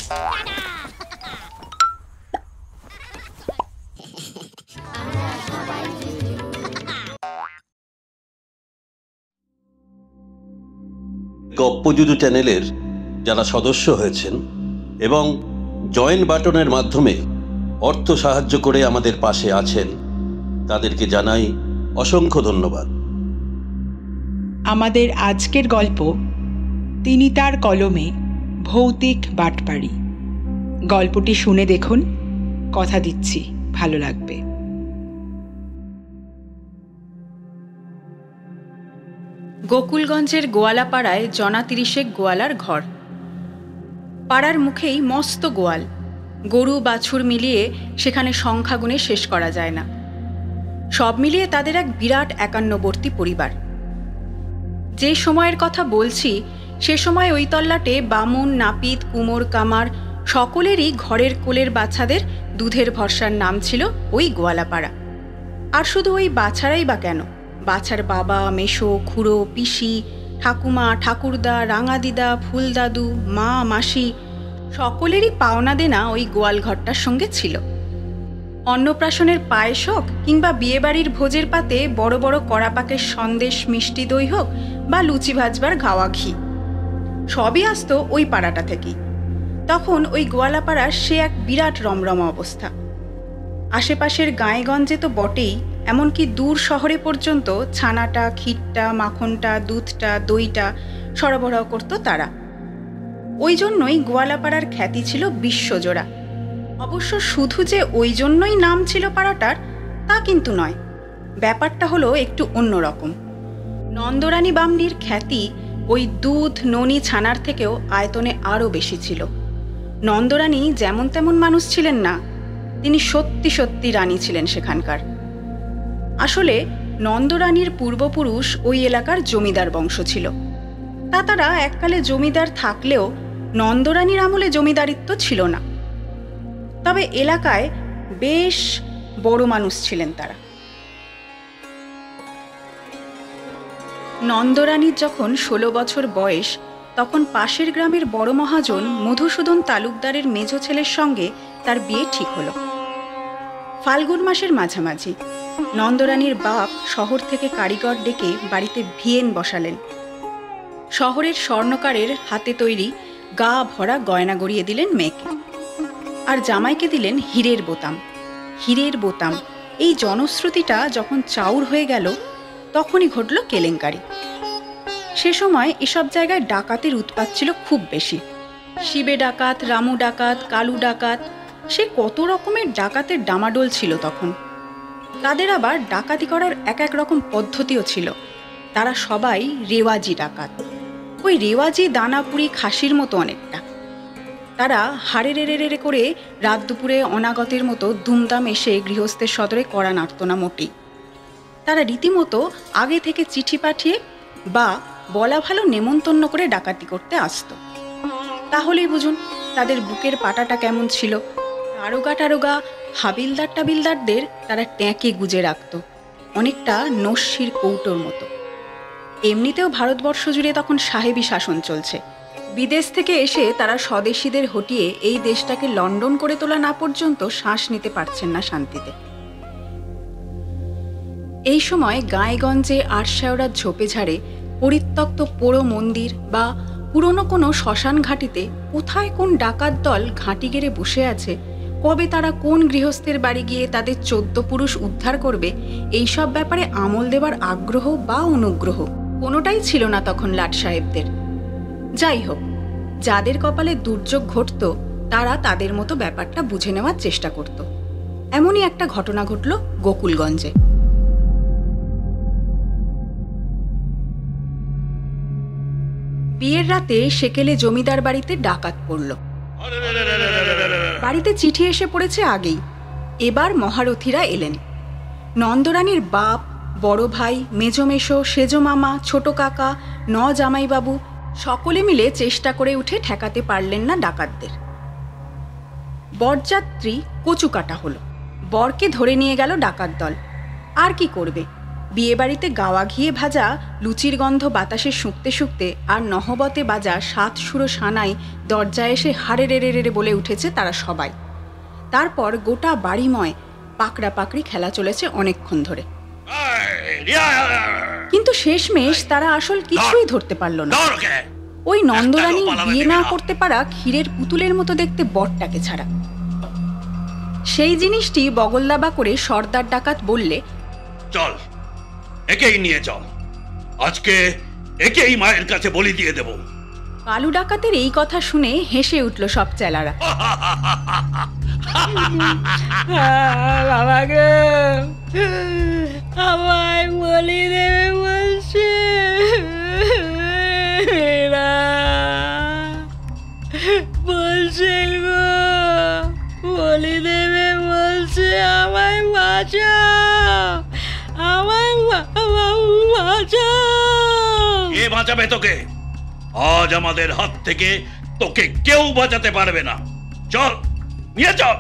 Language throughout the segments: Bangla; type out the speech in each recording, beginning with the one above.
গপ্পযুদু চ্যানেলের যারা সদস্য হয়েছেন এবং জয়েন বাটনের মাধ্যমে অর্থ সাহায্য করে আমাদের পাশে আছেন, তাদেরকে জানাই অসংখ্য ধন্যবাদ। আমাদের আজকের গল্প তিনি তার কলমে ভৌতিক বাটপাড়ি। গল্পটি শুনে দেখুন, কথা দিচ্ছি ভালো লাগবে। গোকুলগঞ্জের গোয়ালাপাড়ায় জনা ৩০ গোয়ালার ঘর। পাড়ার মুখেই মস্ত গোয়াল, গরু বাছুর মিলিয়ে সেখানে সংখ্যা গুণে শেষ করা যায় না। সব মিলিয়ে তাদের এক বিরাট একান্নবর্তী পরিবার। যে সময়ের কথা বলছি সে সময় ওই তল্লাটে বামুন, নাপিত, কুমোর, কামার সকলেরই ঘরের কোলের বাচ্চাদের দুধের ভরসার নাম ছিল ওই গোয়ালাপাড়া। আর শুধু ওই বাছারাই বা কেন, বাছার বাবা, মেশো, খুড়ো, পিসি, ঠাকুমা, ঠাকুরদা, রাঙাদিদা, ফুলদাদু, মা, মাসি সকলেরই পাওনা দেনা ওই গোয়াল ঘরটার সঙ্গে ছিল। অন্নপ্রাশনের পায়েস হোক কিংবা বিয়েবাড়ির ভোজের পাতে বড় বড় কড়াপাকের সন্দেশ, মিষ্টি দই হোক বা লুচি ভাজবার গাওয়া ঘি, সবই আসতো ওই পাড়াটা থেকেই। তখন ওই গোয়ালাপাড়ার সে এক বিরাট রমরমা অবস্থা। আশেপাশের গাঁয়েগঞ্জে তো বটেই, এমনকি দূর শহরে পর্যন্ত ছানাটা, ক্ষীরটা, মাখনটা, দুধটা, দইটা সরবরাহ করত তারা। ওই জন্যই গোয়ালাপাড়ার খ্যাতি ছিল বিশ্বজোড়া। অবশ্য শুধু যে ওই জন্যই নাম ছিল পাড়াটার তা কিন্তু নয়, ব্যাপারটা হলো একটু অন্যরকম। নন্দরানী বামনির খ্যাতি ওই দুধ, ননি, ছানার থেকেও আয়তনে আরও বেশি ছিল। নন্দরানী যেমন তেমন মানুষ ছিলেন না, তিনি সত্যি সত্যি রানী ছিলেন সেখানকার। আসলে নন্দরানীর পূর্বপুরুষ ওই এলাকার জমিদার বংশ ছিল। তা তারা এককালে জমিদার থাকলেও নন্দরানীর আমলে জমিদারিত্ব ছিল না। তবে এলাকায় বেশ বড় মানুষ ছিলেন তারা। নন্দরানীর যখন 16 বছর বয়স, তখন পাশের গ্রামের বড় মহাজন মধুসূদন তালুকদারের মেজ ছেলের সঙ্গে তার বিয়ে ঠিক হলো। ফাল্গুন মাসের মাঝামাঝি নন্দরানীর বাপ শহর থেকে কারিগর ডেকে বাড়িতে ভিয়েন বসালেন। শহরের স্বর্ণকারের হাতে তৈরি গা ভরা গয়না গড়িয়ে দিলেন মেয়েকে, আর জামাইকে দিলেন হীরের বোতাম। হীরের বোতাম, এই জনশ্রুতিটা যখন চাউর হয়ে গেল তখনই ঘটল কেলেঙ্কারি। সে সময় এসব জায়গায় ডাকাতের উৎপাত ছিল খুব বেশি। শিবে ডাকাত, রামু ডাকাত, কালু ডাকাত, সে কত রকমের ডাকাতের ডামাডোল ছিল তখন। তাদের আবার ডাকাতি করার এক এক রকম পদ্ধতিও ছিল। তারা সবাই রেওয়াজি ডাকাত, ওই রেওয়াজি দানাপুরি খাসির মতো অনেকটা। তারা হাড়ে রেড়ে করে রাত দুপুরে অনাগতের মতো দুমদাম এসে গৃহস্থের সদরে কড়া নাড়ত না মোটেই। তারা রীতিমতো আগে থেকে চিঠি পাঠিয়ে বা বলা ভালো নেমন্তন্ন করে ডাকাতি করতে আসতো। তাহলেই বুঝুন তাদের বুকের পাটাটা কেমন ছিল। দারোগা টারোগা, হাবিলদার টাবিলদারদের তারা ট্যাঁকে গুজে রাখত, অনেকটা নস্যির কৌটোর মতো। এমনিতেও ভারতবর্ষ জুড়ে তখন সাহেবী শাসন চলছে। বিদেশ থেকে এসে তারা স্বদেশীদের হটিয়ে এই দেশটাকে লন্ডন করে তোলা না পর্যন্ত শ্বাস নিতে পারছেন না শান্তিতে। এই সময় গাঁয়েগঞ্জে আটশেওড়ার ঝোপে ঝাড়ে, পরিত্যক্ত পোড়ো মন্দির বা পুরনো কোনো শ্মশান ঘাটিতে কোথায় কোন ডাকাত দল ঘাঁটি গেড়ে বসে আছে, কবে তারা কোন গৃহস্থের বাড়ি গিয়ে তাদের 14 পুরুষ উদ্ধার করবে, এইসব ব্যাপারে আমল দেবার আগ্রহ বা অনুগ্রহ কোনোটাই ছিল না তখন লাট সাহেবদের। যাই হোক, যাদের কপালে দুর্যোগ ঘটত তারা তাদের মতো ব্যাপারটা বুঝে নেওয়ার চেষ্টা করত। এমনই একটা ঘটনা ঘটল গোকুলগঞ্জে। বিয়ের রাতে সেকেলে জমিদার বাড়িতে ডাকাত পড়ল। বাড়িতে চিঠি এসে পড়েছে আগেই। এবার মহারথীরা এলেন। নন্দরানীর বাপ, বড় ভাই, মেজমেশো, সেজো মামা, ছোট কাকা, জামাইবাবু সকলে মিলে চেষ্টা করে উঠে ঠেকাতে পারলেন না ডাকাতদের। বরযাত্রী কচু কাটা হলো। বরকে ধরে নিয়ে গেল ডাকাত দল। আর কি করবে, বিয়েবাড়িতে গাওয়া ঘিয়ে ভাজা লুচির গন্ধ বাতাসে শুঁকতে শুঁকতে আর নহবতে বাজা 7 সুরো সানাই দরজায় এসে হারে রে রে বলে উঠেছে তারা সবাই। তারপর গোটা বাড়িময় পাকড়া পাকড়ি খেলা চলেছে অনেকক্ষণ ধরে, কিন্তু শেষমেশ তারা আসল কিছুই ধরতে পারল না, ওই নন্দরানী বিয়ে না করতে পারা ক্ষীরের পুতুলের মতো দেখতে বরটাকে ছাড়া। সেই জিনিসটি বগলদাবা করে সর্দার ডাকাত বললে, চল একেই নিয়ে চল, আজকে একেই মায়ের কাছে বলি দিয়ে দেব। কালু ডাকাতের এই কথা শুনে হেসে উঠল সব চেলারা। বাবা গো, আমায় বলি দেবে বলছে, বলছে গো বলি দেবে বলছে, আমায় বাঁচাও, আমায় বাঁচাও। কে বাঁচাবে তোকে? আজ আমাদের হাত থেকে তোকে কেউ বাঁচাতে পারবে না, চল নিয়ে চল।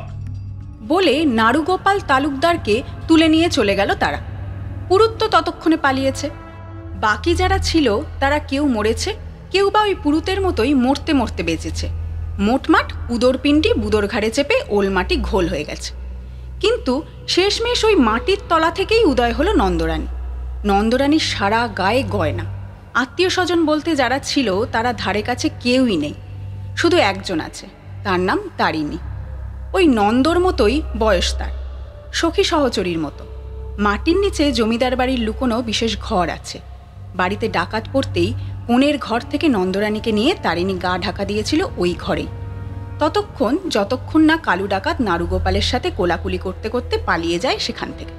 বলে নাড়ুগোপাল তালুকদারকে তুলে নিয়ে চলে গেল তারা। পুরুত তো ততক্ষণে পালিয়েছে। বাকি যারা ছিল তারা কেউ মরেছে, কেউ বা ওই পুরুতের মতোই মরতে মরতে বেঁচেছে। মোটমাট উদর পিণ্ডি বুদর ঘাড়ে চেপে ওলমাটি ঘোল হয়ে গেছে। কিন্তু শেষমেশ ওই মাটির তলা থেকেই উদয় হলো নন্দরানী। নন্দরানীর সারা গায়ে গয়না, আত্মীয় স্বজন বলতে যারা ছিল তারা ধারে কাছে কেউই নেই, শুধু একজন আছে, তার নাম তারিণী। ওই নন্দর মতোই বয়স তার, সখী সহচরীর মতো। মাটির নিচে জমিদার বাড়ির লুকোনো বিশেষ ঘর আছে। বাড়িতে ডাকাত পড়তেই কোণের ঘর থেকে নন্দরানীকে নিয়ে তারিণী গা ঢাকা দিয়েছিল ওই ঘরেই, ততক্ষণ যতক্ষণ না কালু ডাকাত নাড়ুগোপালের সাথে কোলাকুলি করতে করতে পালিয়ে যায় সেখান থেকে।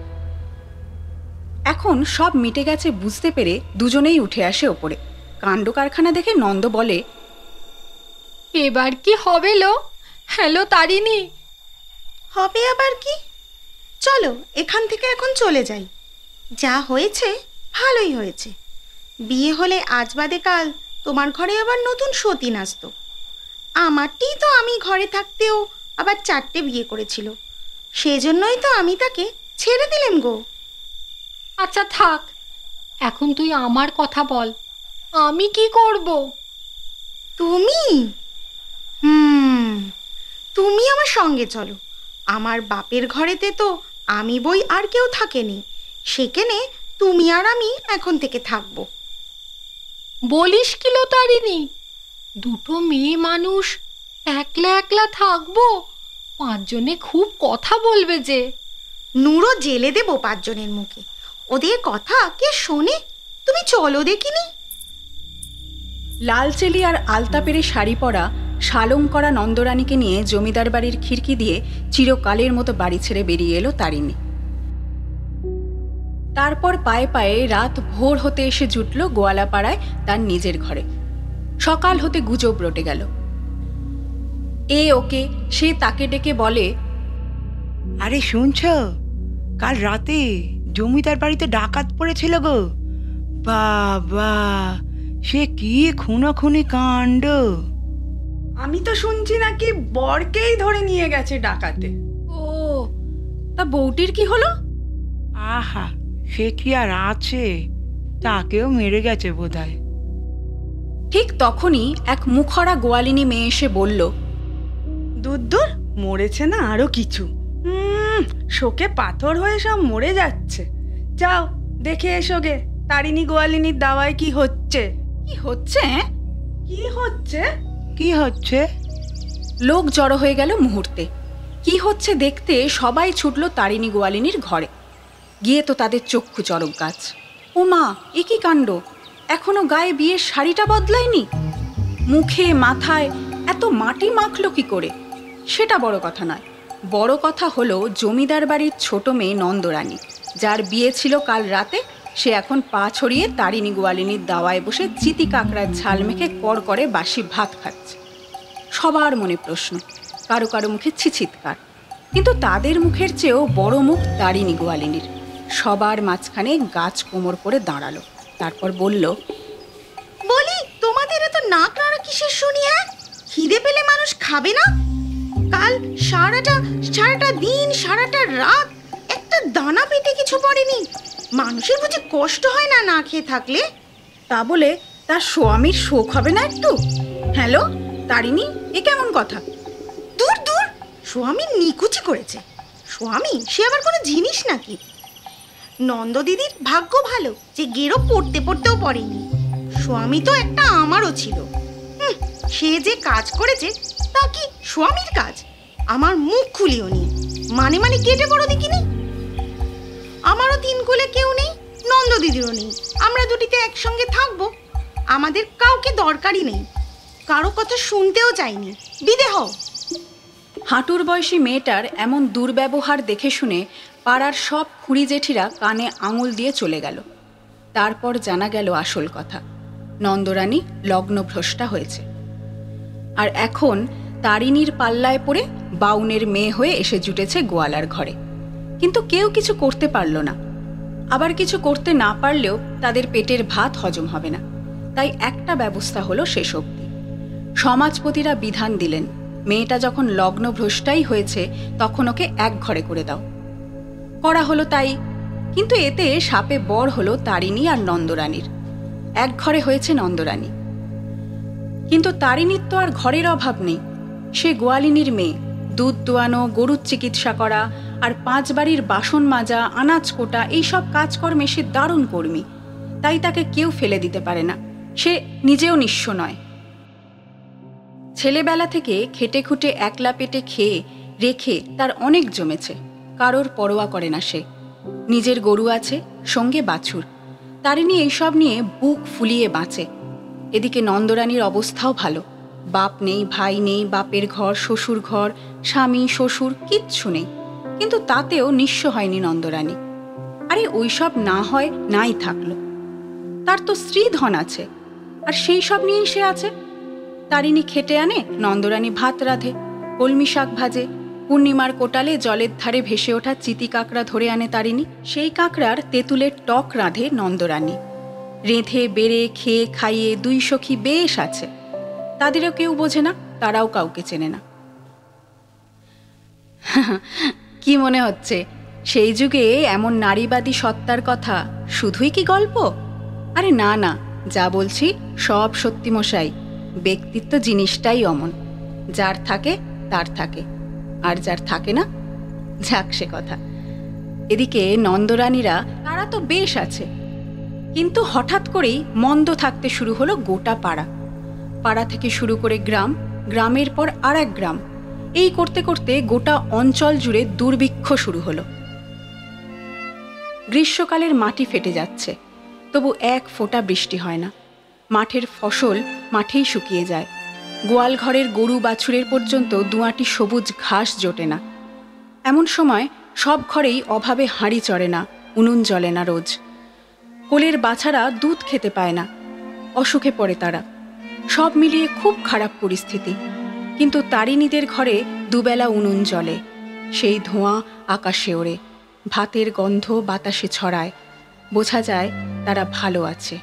এখন সব মিটে গেছে বুঝতে পেরে দুজনেই উঠে আসে ওপরে। কাণ্ড কারখানা দেখে নন্দ বলে, এবার কি হবে লো? হ্যালো তারিণী। হবে আবার কি? চলো এখান থেকে এখন চলে যাই। যা হয়েছে ভালোই হয়েছে। বিয়ে হলে আজ বাদে কাল তোমার ঘরে আবার নতুন সতীন আসতো। আমারটিই তো আমি ঘরে থাকতেও আবার 4টে বিয়ে করেছিল, সেজন্যই তো আমি তাকে ছেড়ে দিলাম গো। আচ্ছা থাক, এখন তুই আমার কথা বল, আমি কি করব? তুমি তুমি আমার সঙ্গে চলো। আমার বাপের ঘরেতে তো আমি বই আর কেউ থাকেনি, সেখানে তুমি আর আমি এখন থেকে থাকবো। বলিস কি লো তারিণী? 2টো মেয়ে মানুষ একলা একলা থাকবো? 5 জনে খুব কথা বলবে যে। নুরো জেলে দেবো 5 জনের মুখে, ওদের কথা কে শোনে? তুমি চলো দেখিনি। লালচেলি আর আলতা পেরে শাড়ি পরা শালং করা নন্দরানীকে নিয়ে জমিদার বাড়ির খিড়কি দিয়ে চিরকালের মতো বাড়ি ছেড়ে বেরিয়ে এলো তারিণী। তারপর পায়ে পায়ে রাত ভোর হতে এসে জুটল গোয়ালাপাড়ায় তার নিজের ঘরে। সকাল হতে গুজব রটে গেল। এ ওকে সে তাকে ডেকে বলে, আরে শুনছ, কাল রাতে জমিদার বাড়িতে ডাকাত পড়েছিল গো। বাবা, সে কি খুনোখুনি কাণ্ড! আমি তো শুনছি নাকি বরকেই ধরে নিয়ে গেছে ডাকাতে। ও, তা বউটির কি হলো? আহা, সে কি আর আছে, তাকেও মেরে গেছে বোধহয়। ঠিক তখনই এক মুখরা গোয়ালিনী মেয়ে এসে বলল, দূর মরেছে না আরো কিছু, শোকে পাথর হয়ে সব মরে যাচ্ছে। যাও দেখে এসো গে তারিণী গোয়ালিনীর দাওয়ায় কি হচ্ছে। কি হচ্ছে? কি হচ্ছে? কি হচ্ছে? লোক জড়ো হয়ে গেল মুহূর্তে। কি হচ্ছে দেখতে সবাই ছুটল তারিণী গোয়ালিনীর ঘরে। গিয়ে তো তাদের চক্ষু চড়ক গাছ। ও মা, এ কি কাণ্ড! এখনো গায়ে বিয়ের শাড়িটা বদলায়নি। মুখে মাথায় এত মাটি মাখলো কি করে? সেটা বড় কথা নয়, বড় কথা হলো জমিদার বাড়ির ছোট মেয়ে নন্দরানী, যার বিয়ে ছিল কাল রাতে, সে এখন পা ছড়িয়ে তারিণী গোয়ালিনীর দাওয়ায় বসে চিতি কাঁকড়ার ঝাল মেখে কড় করে বাসি ভাত খাচ্ছে। সবার মনে প্রশ্ন, কারো কারো মুখে ছিছিৎকার, কিন্তু তাদের মুখের চেয়েও বড় মুখ তারিণী গোয়ালিনীর। সবার মাঝখানে গাছ কোমর করে দাঁড়ালো, তারপর বলল, বলি তোমাদের এত নাক নাড়া কিসের শুনি? হ্যাঁ, খিদে পেলে মানুষ খাবে না? কাল সারাটা দিন সারাটা রাত একটা দানা পেটে কিছু পড়েনি, মানুষের বুঝি কষ্ট হয় না না খেয়ে থাকলে? তা বলে তার স্বামীর শোক হবে না একটু? হ্যালো তারিণী, এ কেমন কথা? দূর দূর, স্বামী নিকুচি করেছে। স্বামী সে আবার কোনো জিনিস নাকি? নন্দ দিদির ভাগ্য ভালো যে গেরো পড়তে পড়তেও পড়েনি। স্বামী তো একটা আমারও ছিল। সে যে কাজ করেছে তা কি স্বামীর কাজ? আমার মুখ খুলিও নি, মানে মানে কেটে পড়ো দেখিনি। আমারও 3 কোলে কেউ নেই, নন্দ দিদিরও নেই। আমরা দুটিতে একসঙ্গে থাকবো। আমাদের কাউকে দরকারই নেই, কারো কথা শুনতেও চাইনি। বিদে হও। হাঁটুর বয়সী মেয়েটার এমন দুর্ব্যবহার দেখে শুনে পাড়ার সব খুড়ি জেঠিরা কানে আঙুল দিয়ে চলে গেল। তারপর জানা গেল আসল কথা, নন্দরানী লগ্নভ্রষ্টা হয়েছে। আর এখন তারিণীর পাল্লায় পড়ে বাউনের মেয়ে হয়ে এসে জুটেছে গোয়ালার ঘরে। কিন্তু কেউ কিছু করতে পারল না। আবার কিছু করতে না পারলেও তাদের পেটের ভাত হজম হবে না। তাই একটা ব্যবস্থা হলো শেষ অবধি। সমাজপতিরা বিধান দিলেন, মেয়েটা যখন লগ্নভ্রষ্টাই হয়েছে তখন ওকে এক ঘরে করে দাও। করা হলো তাই। কিন্তু এতে সাপে বর হলো তারিণী আর নন্দরানীর। এক ঘরে হয়েছে নন্দরানী। কিন্তু তারিণীর তো আর ঘরের অভাব নেই। সে গোয়ালিনীর মেয়ে। দুধ দোয়ানো, গরুর চিকিৎসা করা আর 5 বাড়ির বাসন মাজা, আনাজ কোটা, এইসব কাজকর্মে সে দারুণ কর্মী। তাই তাকে কেউ ফেলে দিতে পারে না। সে নিজেও নিঃস্ব নয়। ছেলেবেলা থেকে খেটে খুটে একলা পেটে খেয়ে রেখে তার অনেক জমেছে। কারোর পরোয়া করে না সে। নিজের গরু আছে, সঙ্গে বাছুর। তারিণী এইসব নিয়ে বুক ফুলিয়ে বাঁচে। এদিকে নন্দরানীর অবস্থাও ভালো। বাপ নেই, ভাই নেই, বাপের ঘর, শ্বশুর ঘর, স্বামী, শ্বশুর কিচ্ছু নেই। কিন্তু তাতেও নিঃস্ব হয়নি নন্দরানী। আরে ওইসব না হয় নাই থাকলো, তার তো স্ত্রী ধন আছে, আর সেই সব নিয়েই সে আছে। তারিণী খেটে আনে, নন্দরানী ভাত রাঁধে, কলমি শাক ভাজে। পূর্ণিমার কোটালে জলের ধারে ভেসে ওঠা চিতি কাঁকড়া ধরে আনে তারিণী। সেই কাঁকড়ার তেঁতুলের টক রাঁধে নন্দরানী। রেঁধে বেড়ে খেয়ে খাইয়ে 2 সখী বেশ আছে। তাদেরও কেউ বোঝে না, তারাও কাউকে চেনে না। কি মনে হচ্ছে সেই যুগে এমন নারীবাদী সত্তার কথা শুধুই কি গল্প? আরে না না, যা বলছি সব সত্যি মশাই। ব্যক্তিত্ব জিনিসটাই অমন। যার থাকে তার থাকে, আর যার থাকে না যাক সে কথা। এদিকে নন্দরানীরা তারা তো বেশ আছে, কিন্তু হঠাৎ করেই মন্দ থাকতে শুরু হলো গোটা পাড়া। পাড়া থেকে শুরু করে গ্রাম, গ্রামের পর আর এক গ্রাম, এই করতে করতে গোটা অঞ্চল জুড়ে দুর্ভিক্ষ শুরু হলো। গ্রীষ্মকালের মাটি ফেটে যাচ্ছে, তবু এক ফোঁটা বৃষ্টি হয় না। মাঠের ফসল মাঠেই শুকিয়ে যায়। গোয়াল ঘরের গরু বাছুরের পর্যন্ত 2 আঁটি সবুজ ঘাস জোটে না। এমন সময় সব ঘরেই অভাবে হাঁড়ি চড়ে না, উনুন জ্বলে না রোজ। কোলের বাছারা দুধ খেতে পায় না, অসুখে পড়ে তারা। সব মিলিয়ে খুব খারাপ পরিস্থিতি। কিন্তু তারিণীদের ঘরে 2 বেলা উনুন জ্বলে, সেই ধোঁয়া আকাশে ওড়ে, ভাতের গন্ধ বাতাসে ছড়ায়। বোঝা যায় তারা ভালো আছে।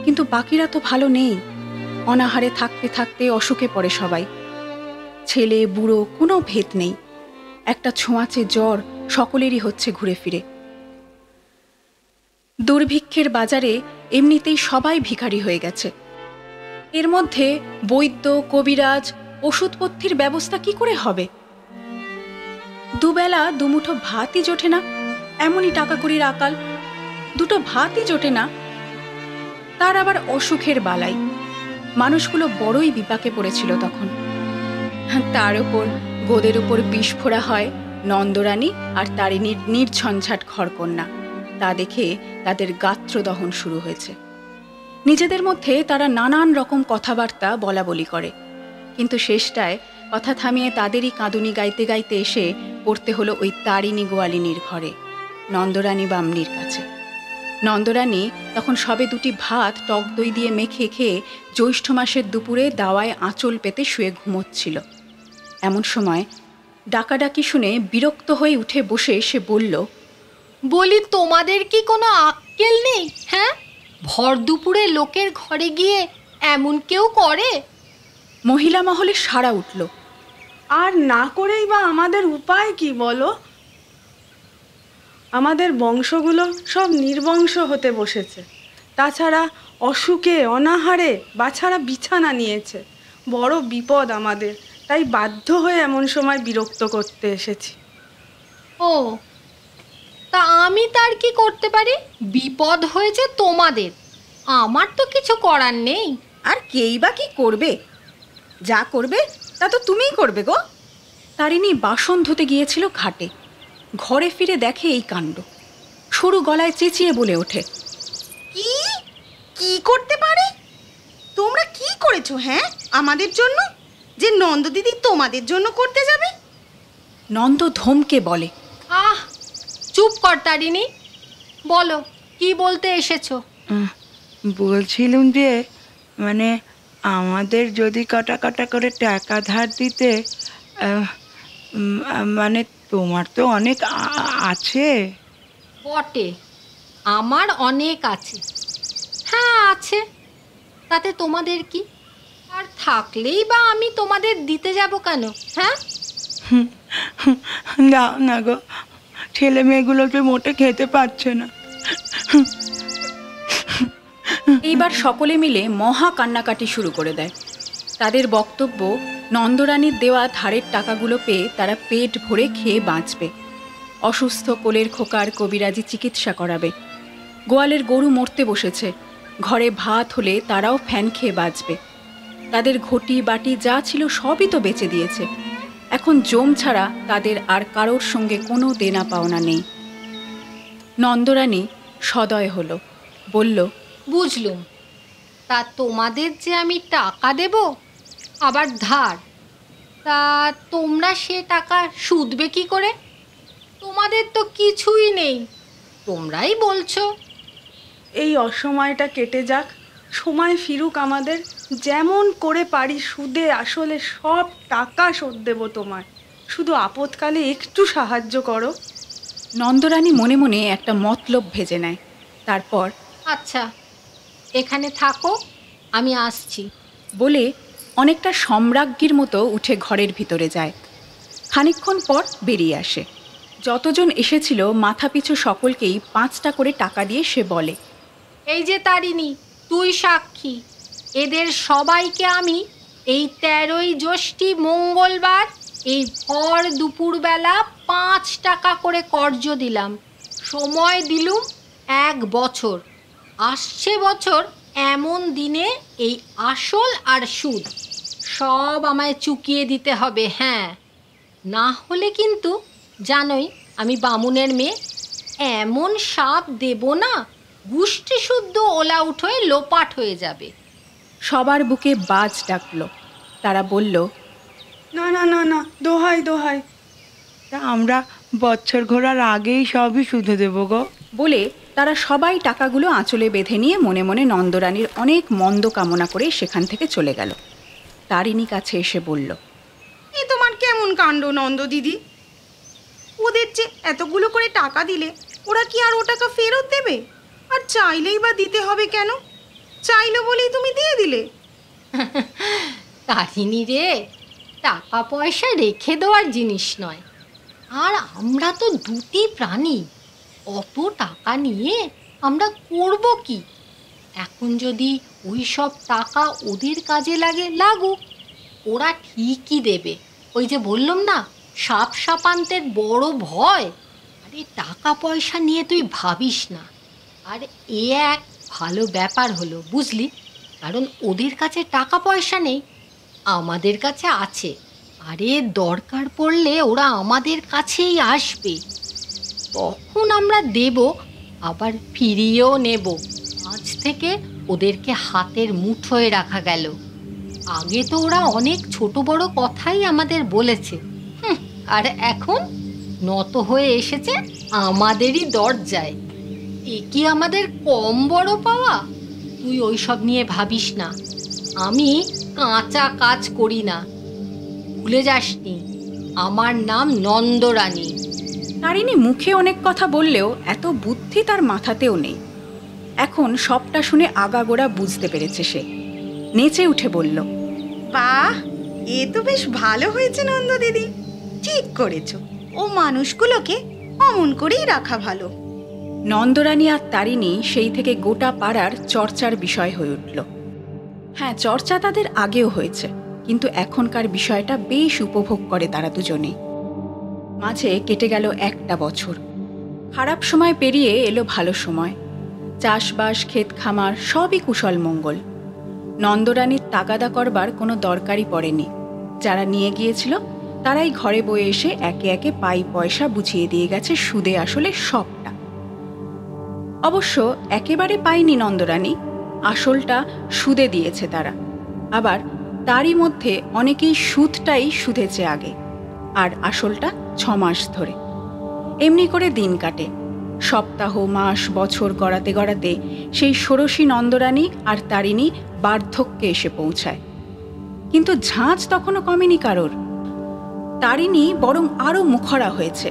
কিন্তু বাকিরা তো ভালো নেই। অনাহারে থাকতে থাকতে অসুখে পড়ে সবাই। ছেলে বুড়ো কোনো ভেদ নেই। একটা ছোঁয়াচে জ্বর সকলেরই হচ্ছে ঘুরে ফিরে। দুর্ভিক্ষের বাজারে এমনিতেই সবাই ভিখারি হয়ে গেছে। এর মধ্যে বৈদ্য, কবিরাজ, ওষুধপথ্যির ব্যবস্থা কি করে হবে? 2 বেলা 2 মুঠো ভাতই জোটে না, এমনই টাকা কড়ির আকাল। 2টো ভাতই জোটে না, তার আবার অসুখের বালাই। মানুষগুলো বড়ই বিপাকে পড়েছিল তখন। তার উপর গোদের উপর বিষ ফোড়া হয় নন্দরানী আর তারিণীর নির্ঝঞ্ঝাট ঘরকন্যা। তা দেখে তাদের গাত্রদহন শুরু হয়েছে। নিজেদের মধ্যে তারা নানান রকম কথাবার্তা বলা বলি করে। কিন্তু শেষটায় কথা থামিয়ে তাদেরই কাঁদুনি গাইতে গাইতে এসে পড়তে হলো ওই তারিণী গোয়ালিনীর ঘরে, নন্দরানী বামনির কাছে। নন্দরানী তখন সবে 2টি ভাত টক দই দিয়ে মেখে খেয়ে জ্যৈষ্ঠ মাসের দুপুরে দাওয়ায় আঁচল পেতে শুয়ে ঘুমোচ্ছিল। এমন সময় ডাকাডাকি শুনে বিরক্ত হয়ে উঠে বসে সে বলল, বলি তোমাদের কি কোনো আক্কেল নেই? হ্যাঁ, ভর দুপুরে লোকের ঘরে গিয়ে এমন কেউ করে? মহিলা মহলে সাড়া উঠল। আর না করেই বা আমাদের উপায় কি বলো? আমাদের বংশগুলো সব নির্বংশ হতে বসেছে। তাছাড়া অসুখে অনাহারে বাছারা বিছানা নিয়েছে। বড় বিপদ আমাদের, তাই বাধ্য হয়ে এমন সময় বিরক্ত করতে এসেছি। ও, তা আমি তার কি করতে পারি? বিপদ হয়েছে তোমাদের, আমার তো কিছু করার নেই। আর কেই বা কি করবে? যা করবে তা তো তুমিই করবে গো। তারিণী বাসন ধুতে গিয়েছিল ঘাটে, ঘরে ফিরে দেখে এই কাণ্ড। সরু গলায় চেঁচিয়ে বলে ওঠে, কি কি করতে পারে? তোমরা কি করেছো হ্যাঁ আমাদের জন্য, যে নন্দ দিদি তোমাদের জন্য করতে যাবে? নন্দ ধমকে বলে, আহ, চুপ কর তারিণী, বলো কি বলতে এসেছো? বলছিলাম যে মানে আমাদের যদি কাটা কাটা করে টাকা ধার দিতে, মানে তোমার তো অনেক আছে। বটে, আমার অনেক আছে। হ্যাঁ আছে, তাতে তোমাদের কি? আর থাকলেই বা আমি তোমাদের দিতে যাব কেন? হ্যাঁ, দাও না গো, ছেলে মেয়েগুলোকে মোটে খেতে পারছে না। এইবার সকলে মিলে মহা কান্নাকাটি শুরু করে দেয়। তাদের বক্তব্য, নন্দরানীর দেওয়া ধারের টাকাগুলো পেয়ে তারা পেট ভরে খেয়ে বাঁচবে, অসুস্থ কোলের খোকার কবিরাজি চিকিৎসা করাবে। গোয়ালের গরু মরতে বসেছে, ঘরে ভাত হলে তারাও ফ্যান খেয়ে বাঁচবে। তাদের ঘটি বাটি যা ছিল সবই তো বেচে দিয়েছে। এখন জম ছাড়া তাদের আর কারোর সঙ্গে কোনো দেনা পাওনা নেই। নন্দরানী সদয় হলো, বলল, বুঝলুম। তা তোমাদের যে আমি টাকা দেব, আবার ধার, তা তোমরা সে টাকা শুধবে কি করে? তোমাদের তো কিছুই নেই, তোমরাই বলছো। এই অসময়টা কেটে যাক, সময় ফিরুক আমাদের, যেমন করে পারি সুদে আসলে সব টাকা শোধ দেবো তোমায়। শুধু আপদকালে একটু সাহায্য করো। নন্দরানী মনে মনে একটা মতলব ভেজে নেয়। তারপর, আচ্ছা, এখানে থাকো, আমি আসছি বলে অনেকটা সম্রাজ্ঞীর মতো উঠে ঘরের ভিতরে যায়। খানিকক্ষণ পর বেরিয়ে আসে। যতজন এসেছিল মাথাপিছু সকলকেই 5টা করে টাকা দিয়ে সে বলে, এই যে তারিণী, তুই সাক্ষী, এদের সবাইকে আমি এই 13ই জ্যৈষ্ঠী মঙ্গলবার এই ভর দুপুরবেলা 5 টাকা করে কর্য দিলাম। সময় দিলুম 1 বছর। আসছে বছর এমন দিনে এই আসল আর সুদ সব আমায় চুকিয়ে দিতে হবে। হ্যাঁ, না হলে কিন্তু জানোই আমি বামুনের মেয়ে, এমন সাপ দেব না, গুষ্টি শুদ্ধ ওলা উঠোয় লোপাট হয়ে যাবে। সবার বুকে বাজ ডাকল। তারা বলল, না না না না, দোহাই দোহাই। তা আমরা বছর ঘোরার আগেই সবই শুধু দেবো গো। বলে তারা সবাই টাকাগুলো আঁচলে বেঁধে নিয়ে মনে মনে নন্দরানীর অনেক মন্দ কামনা করে সেখান থেকে চলে গেল। তারিণী কাছে এসে বলল, এ তোমার কেমন কাণ্ড নন্দ দিদি? ওদের যে এতগুলো করে টাকা দিলে ওরা কি আর ও টাকা ফেরত দেবে? আর চাইলেই বা দিতে হবে কেন? চাইলো বলেই তুমি দিয়ে দিলে। তারিণী রে, টাকা পয়সা রেখে দেওয়ার জিনিস নয়। আর আমরা তো দুটি প্রাণী, অত টাকা নিয়ে আমরা করব কি? এখন যদি ওই সব টাকা ওদের কাজে লাগে, লাগুক, ওরা ঠিকই দেবে। ওই যে বললাম না, সাপ সাপান্তের বড় ভয়। আরে টাকা পয়সা নিয়ে তুই ভাবিস না। আর এ এক ভালো ব্যাপার হলো, বুঝলি? কারণ ওদের কাছে টাকা পয়সা নেই, আমাদের কাছে আছে। আরে দরকার পড়লে ওরা আমাদের কাছেই আসবে, তখন আমরা দেব, আবার ফিরিয়েও নেব। আজ থেকে ওদেরকে হাতের মুঠোয় রাখা গেল। আগে তো ওরা অনেক ছোট বড় কথাই আমাদের বলেছে, আর এখন নত হয়ে এসেছে আমাদেরই দরজায়। এ কি আমাদের কম বড় পাওয়া? তুই ওইসব নিয়ে ভাবিস না, আমি কাঁচা কাজ করি না, ভুলে যাসনি আমার নাম নন্দরানী। তারিণী মুখে অনেক কথা বললেও এত বুদ্ধি তার মাথাতেও নেই। এখন সবটা শুনে আগাগোড়া বুঝতে পেরেছে সে। নেচে উঠে বলল, বাহ, এ তো বেশ ভালো হয়েছে নন্দ দিদি, ঠিক করেছো। ও মানুষগুলোকে অমন করেই রাখা ভালো। নন্দরানী আর তারিণী সেই থেকে গোটা পাড়ার চর্চার বিষয় হয়ে উঠল। হ্যাঁ, চর্চা তাদের আগেও হয়েছে, কিন্তু এখনকার বিষয়টা বেশ উপভোগ করে তারা দুজনেই। মাঝে কেটে গেল একটা বছর। খারাপ সময় পেরিয়ে এলো ভালো সময়। চাষবাস, ক্ষেত খামার সবই কুশল মঙ্গল। নন্দরানীর তাগাদা করবার কোনো দরকারই পড়েনি। যারা নিয়ে গিয়েছিল তারাই ঘরে বয়ে এসে একে একে পাই পয়সা বুঝিয়ে দিয়ে গেছে সুদে আসলে সবটা। অবশ্য একেবারে পায়নি নন্দরানী, আসলটা সুদে দিয়েছে তারা। আবার তারই মধ্যে অনেকেই সুদটাই সুদেছে আগে, আর আসলটা 6 মাস ধরে। এমনি করে দিন কাটে। সপ্তাহ, মাস, বছর গড়াতে গড়াতে সেই ষোড়শী নন্দরানী আর তারিণী বার্ধক্যে এসে পৌঁছায়। কিন্তু ঝাঁজ তখনও কমেনি কারোর। তারিণী বরং আরও মুখরা হয়েছে,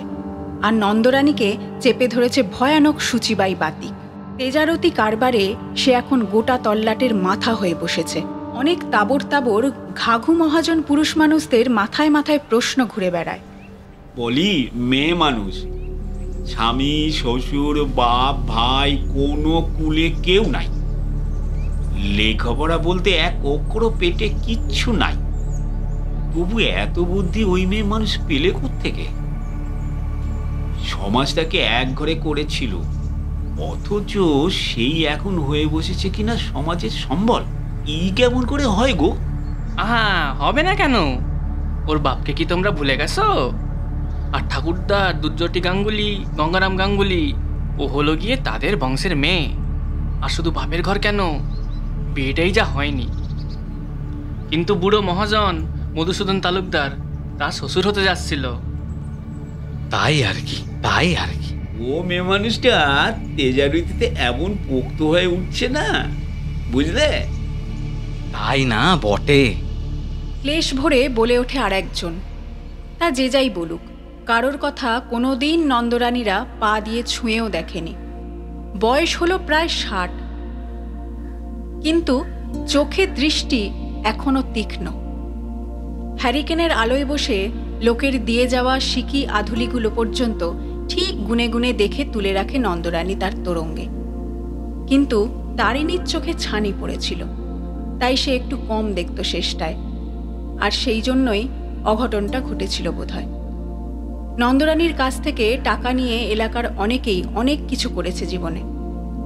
আর নন্দরানীকে চেপে ধরেছে ভয়ানক সূচিবাই বাতিক। তেজারতি কারবারে সে এখন গোটা তল্লাটের মাথা হয়ে বসেছে। অনেক তাবর তাবর ঘাঘু মহাজন পুরুষ মানুষদের মাথায় মাথায় প্রশ্ন ঘুরে বেড়ায়। বলি, মেয়ে মানুষ, স্বামী, শ্বশুর, বাপ, ভাই কোনো কুলে কেউ নাই। লেখাপড়া বলতে এক অক্ষরও পেটে কিচ্ছু নাই। তবু এত বুদ্ধি ওই মেয়ে মানুষ পেলে কোত্থেকে? সমাজটাকে এক ঘরে করেছিল, অথচ সেই এখন হয়ে বসেছে কিনা সমাজের সম্বল। ই কেমন করে হয় গো? আহা, হবে না কেন? ওর বাপকে কি তোমরা ভুলে গেছো? আর ঠাকুরদা দুর্জটি গাঙ্গুলি, গঙ্গারাম গাঙ্গুলি, ও হলো গিয়ে তাদের বংশের মেয়ে। আর শুধু বাপের ঘর কেন, বিয়েটাই যা হয়নি। কিন্তু বুড়ো মহাজন মধুসূদন তালুকদার তার শ্বশুর হতে যাচ্ছিল। তাই আর কি। ও মেয়ে মানুষটা তেজারুতিতে এমন পোক্ত হয়ে উঠছে না, বুঝলে? তাই না বটে। ক্লেশ ভরে বলে ওঠে আর একজন। তা যে যাই বলুক, কারোর কথা কোনোদিন নন্দরানীরা পা দিয়ে ছুঁয়েও দেখেনি। বয়স হলো প্রায় 60, কিন্তু চোখের দৃষ্টি এখনো তীক্ষ্ণ। হ্যারিকেনের আলোয় বসে লোকের দিয়ে যাওয়া সিকি আধুলিগুলো পর্যন্ত ঠিক গুনে গুনে দেখে তুলে রাখে নন্দরানী তার তোরঙ্গে। কিন্তু তারিণীর চোখে ছানি পড়েছিল, তাই সে একটু কম দেখত শেষটায়। আর সেই জন্যই অঘটনটা ঘটেছিল বোধহয়। নন্দরানীর কাছ থেকে টাকা নিয়ে এলাকার অনেকেই অনেক কিছু করেছে জীবনে,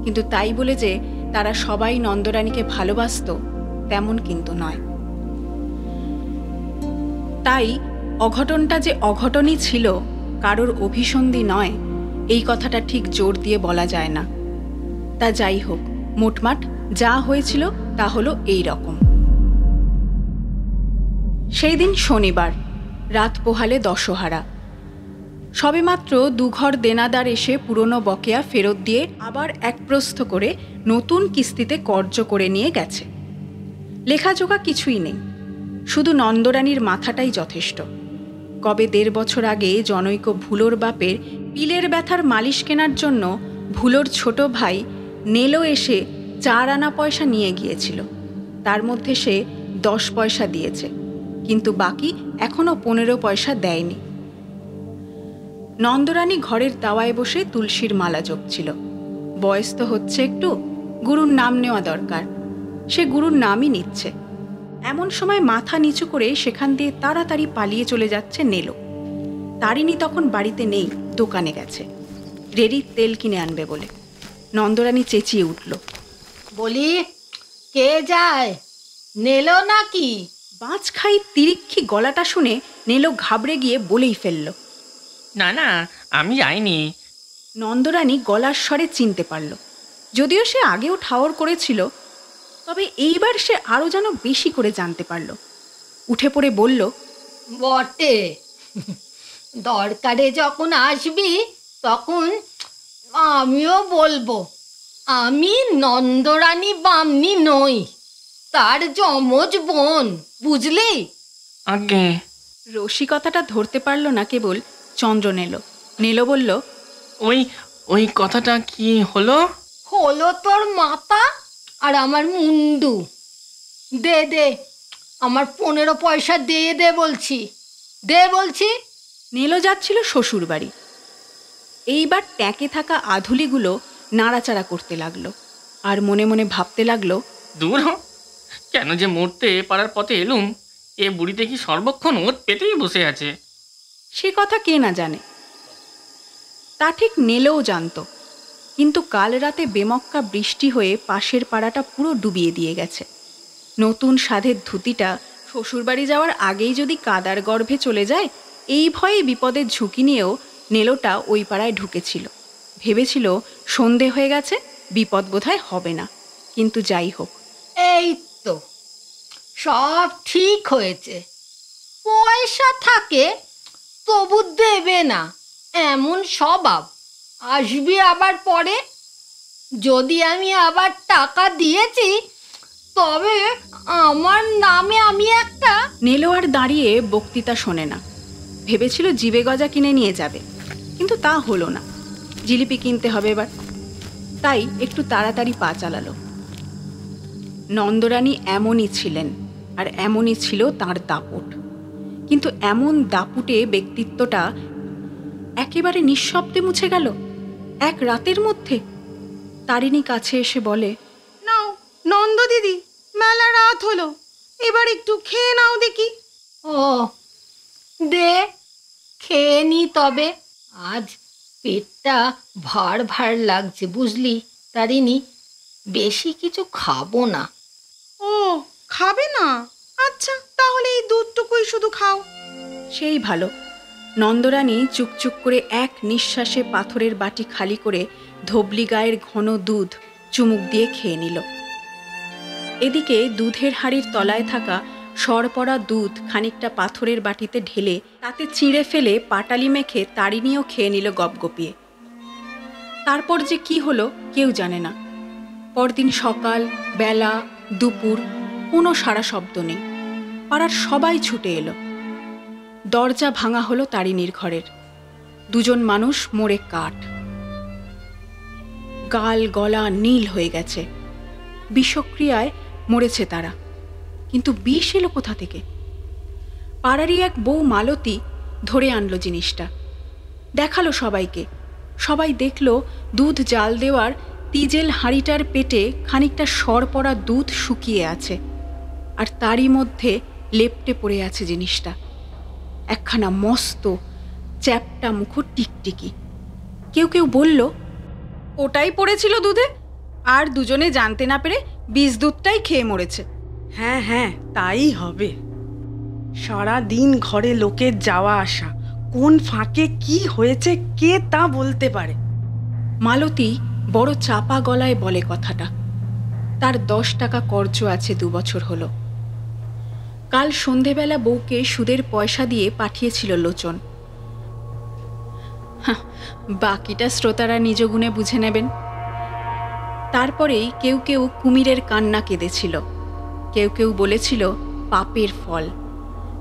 কিন্তু তাই বলে যে তারা সবাই নন্দরানীকে ভালোবাসত তেমন কিন্তু নয়। তাই অঘটনটা যে অঘটনই ছিল, কারোর অভিসন্ধি নয়, এই কথাটা ঠিক জোর দিয়ে বলা যায় না। তা যাই হোক, মোটমাট যা হয়েছিল তা হলো এই রকম। সেই দিন শনিবার, রাত পোহালে দশহারা। সবেমাত্র 2 ঘর দেনাদার এসে পুরনো বকেয়া ফেরত দিয়ে আবার একপ্রস্থ করে নতুন কিস্তিতে কর্য করে নিয়ে গেছে। লেখাজোখা কিছুই নেই, শুধু নন্দরানীর মাথাটাই যথেষ্ট। কবে 1.5 বছর আগে জনৈক ভুলোর বাপের পিলের ব্যথার মালিশ কেনার জন্য ভুলোর ছোট ভাই নেলো এসে 4 আনা পয়সা নিয়ে গিয়েছিল। তার মধ্যে সে 10 পয়সা দিয়েছে, কিন্তু বাকি এখনো 15 পয়সা দেয়নি। নন্দরানী ঘরের দাওয়ায় বসে তুলসীর মালা জপছিল। বয়স তো হচ্ছে একটু, গুরুর নাম নেওয়া দরকার। সে গুরুর নামই নিচ্ছে। এমন সময় মাথা নিচু করে সেখান দিয়ে তাড়াতাড়ি পালিয়ে চলে যাচ্ছে নেলো। তারিণী তখন বাড়িতে নেই, দোকানে গেছে রেড়ির তেল কিনে আনবে বলে। নন্দরানী চেঁচিয়ে উঠল, বলি, কে যায়? নেলো নাকি? বাঁচ খাই তিরিক্ষি গলাটা শুনে নেলো ঘাবড়ে গিয়ে বলেই ফেলল, না না, আমি যাইনি। নন্দরানী গলার স্বরে চিনতে পারল। যদিও সে আগেও ঠাওর করেছিল, তবে এইবার সে আরও যেন বেশি করে জানতে পারল। উঠে পড়ে বলল, বটে, দরকারে যখন আসবি তখন আমিও বলবো। আমি নন্দরানী বামনি নই, তার যমজ বোন, বুঝলি? আগে রসিকতাটা ধরতে পারল না কেবল চন্দ্র নেলো। নেলো বলল, ওই কথাটা কি হলো? হলো তোর মাথা আর আমার মুন্ডু। দে দে, আমার 15 পয়সা দে বলছি, দে বলছি। নেলো যাচ্ছিল শ্বশুর বাড়ি। এইবার ট্যাঁকে থাকা আধুলিগুলো নাড়াচাড়া করতে লাগলো আর মনে মনে ভাবতে লাগলো, দূর হ, কেন যে মরতে পারার পথে এলুম, এ বুড়ি দেখি সর্বক্ষণ ওত পেতেই বসে আছে। সে কথা কে না জানে। তা ঠিক নেলেও জানত, কিন্তু কাল রাতে বেমক্কা বৃষ্টি হয়ে পাশের পাড়াটা পুরো ডুবিয়ে দিয়ে গেছে। নতুন সাধের ধুতিটা শ্বশুরবাড়ি যাওয়ার আগেই যদি কাদার গর্ভে চলে যায়, এই ভয়ে বিপদের ঝুঁকি নিয়েও নেলোটা ওই পাড়ায় ঢুকেছিল। ভেবেছিল সন্ধে হয়ে গেছে, বিপদ বোধহয় হবে না। কিন্তু যাই হোক, এই তো সব ঠিক হয়েছে। পয়সা থাকে তবু দেবে না, এমন স্বভাব। আসবি আবার পরে। যদি আমি আবার টাকা দিয়েছি তবে আমার নামে আমি একটা। নেলো আর দাঁড়িয়ে বক্তৃতা শোনে না। ভেবেছিল জিবে গজা কিনে নিয়ে যাবে, কিন্তু তা হলো না। জিলিপি কিনতে হবে এবার, তাই একটু তাড়াতাড়ি পা চালালো। নন্দরানী এমনই ছিলেন, আর এমনই ছিল তাঁর দাপট। কিন্তু এমন দাপুটে ব্যক্তিত্বটা একেবারে নিঃশব্দে মুছে গেল এক রাতের মধ্যে। তারিণী কাছে এসে বলে, নাও নন্দ দিদি, মেলা রাত হলো, এবার একটু খেয়ে নাও দেখি। ও দে, খেয়ে নি তবে। আজ পেটটা ভার ভার লাগছে বুঝলি তারিণী, বেশি কিছু খাবো না। ও খাবে না? আচ্ছা, তাহলে এই দুধটুকুই শুধু খাও। সেই ভালো। নন্দরানী চুকচুক করে এক নিঃশ্বাসে পাথরের বাটি খালি করে ধবলি গায়ের ঘন দুধ চুমুক দিয়ে খেয়ে নিল। এদিকে দুধের হাঁড়ির তলায় থাকা সরপড়া দুধ খানিকটা পাথরের বাটিতে ঢেলে তাতে চিঁড়ে ফেলে পাটালি মেখে তারিণীও খেয়ে নিল গপগপিয়ে। তারপর যে কি হলো কেউ জানে না। পরদিন সকাল, বেলা, দুপুর কোনো সাড়া শব্দ নেই। পাড়ার সবাই ছুটে এলো। দরজা ভাঙা হলো তারিণীর ঘরের। দুজন মানুষ মরে কাঠ, গাল গলা নীল হয়ে গেছে। বিষক্রিয়ায় মরেছে তারা, কিন্তু বিষ এলো কোথা থেকে? পাড়ারই এক বউ মালতী ধরে আনলো জিনিসটা, দেখালো সবাইকে। সবাই দেখলো দুধ জাল দেওয়ার তিজেল হাঁড়িটার পেটে খানিকটা সরপড়া দুধ শুকিয়ে আছে, আর তারই মধ্যে লেপ্টে পড়ে আছে জিনিসটা, একখানা মস্ত চ্যাপটা মুখো টিকটিকি। কেউ কেউ বলল, ওটাই পড়েছিল দুধে, আর দুজনে জানতে না পেরে বিষ দুধটাই খেয়ে মরেছে। হ্যাঁ হ্যাঁ, তাই হবে। সারা দিন ঘরে লোকের যাওয়া আসা, কোন ফাঁকে কি হয়েছে কে তা বলতে পারে। মালতী বড় চাপা গলায় বলে কথাটা। তার 10 টাকা কর্জ আছে, 2 বছর হলো। কাল সন্ধেবেলা বউকে সুদের পয়সা দিয়ে পাঠিয়েছিল লোচন। বাকিটা শ্রোতারা নিজ গুণে বুঝে নেবেন। তারপরেই কেউ কেউ কুমিরের কান্না কেঁদেছিল, কেউ কেউ বলেছিল পাপের ফল।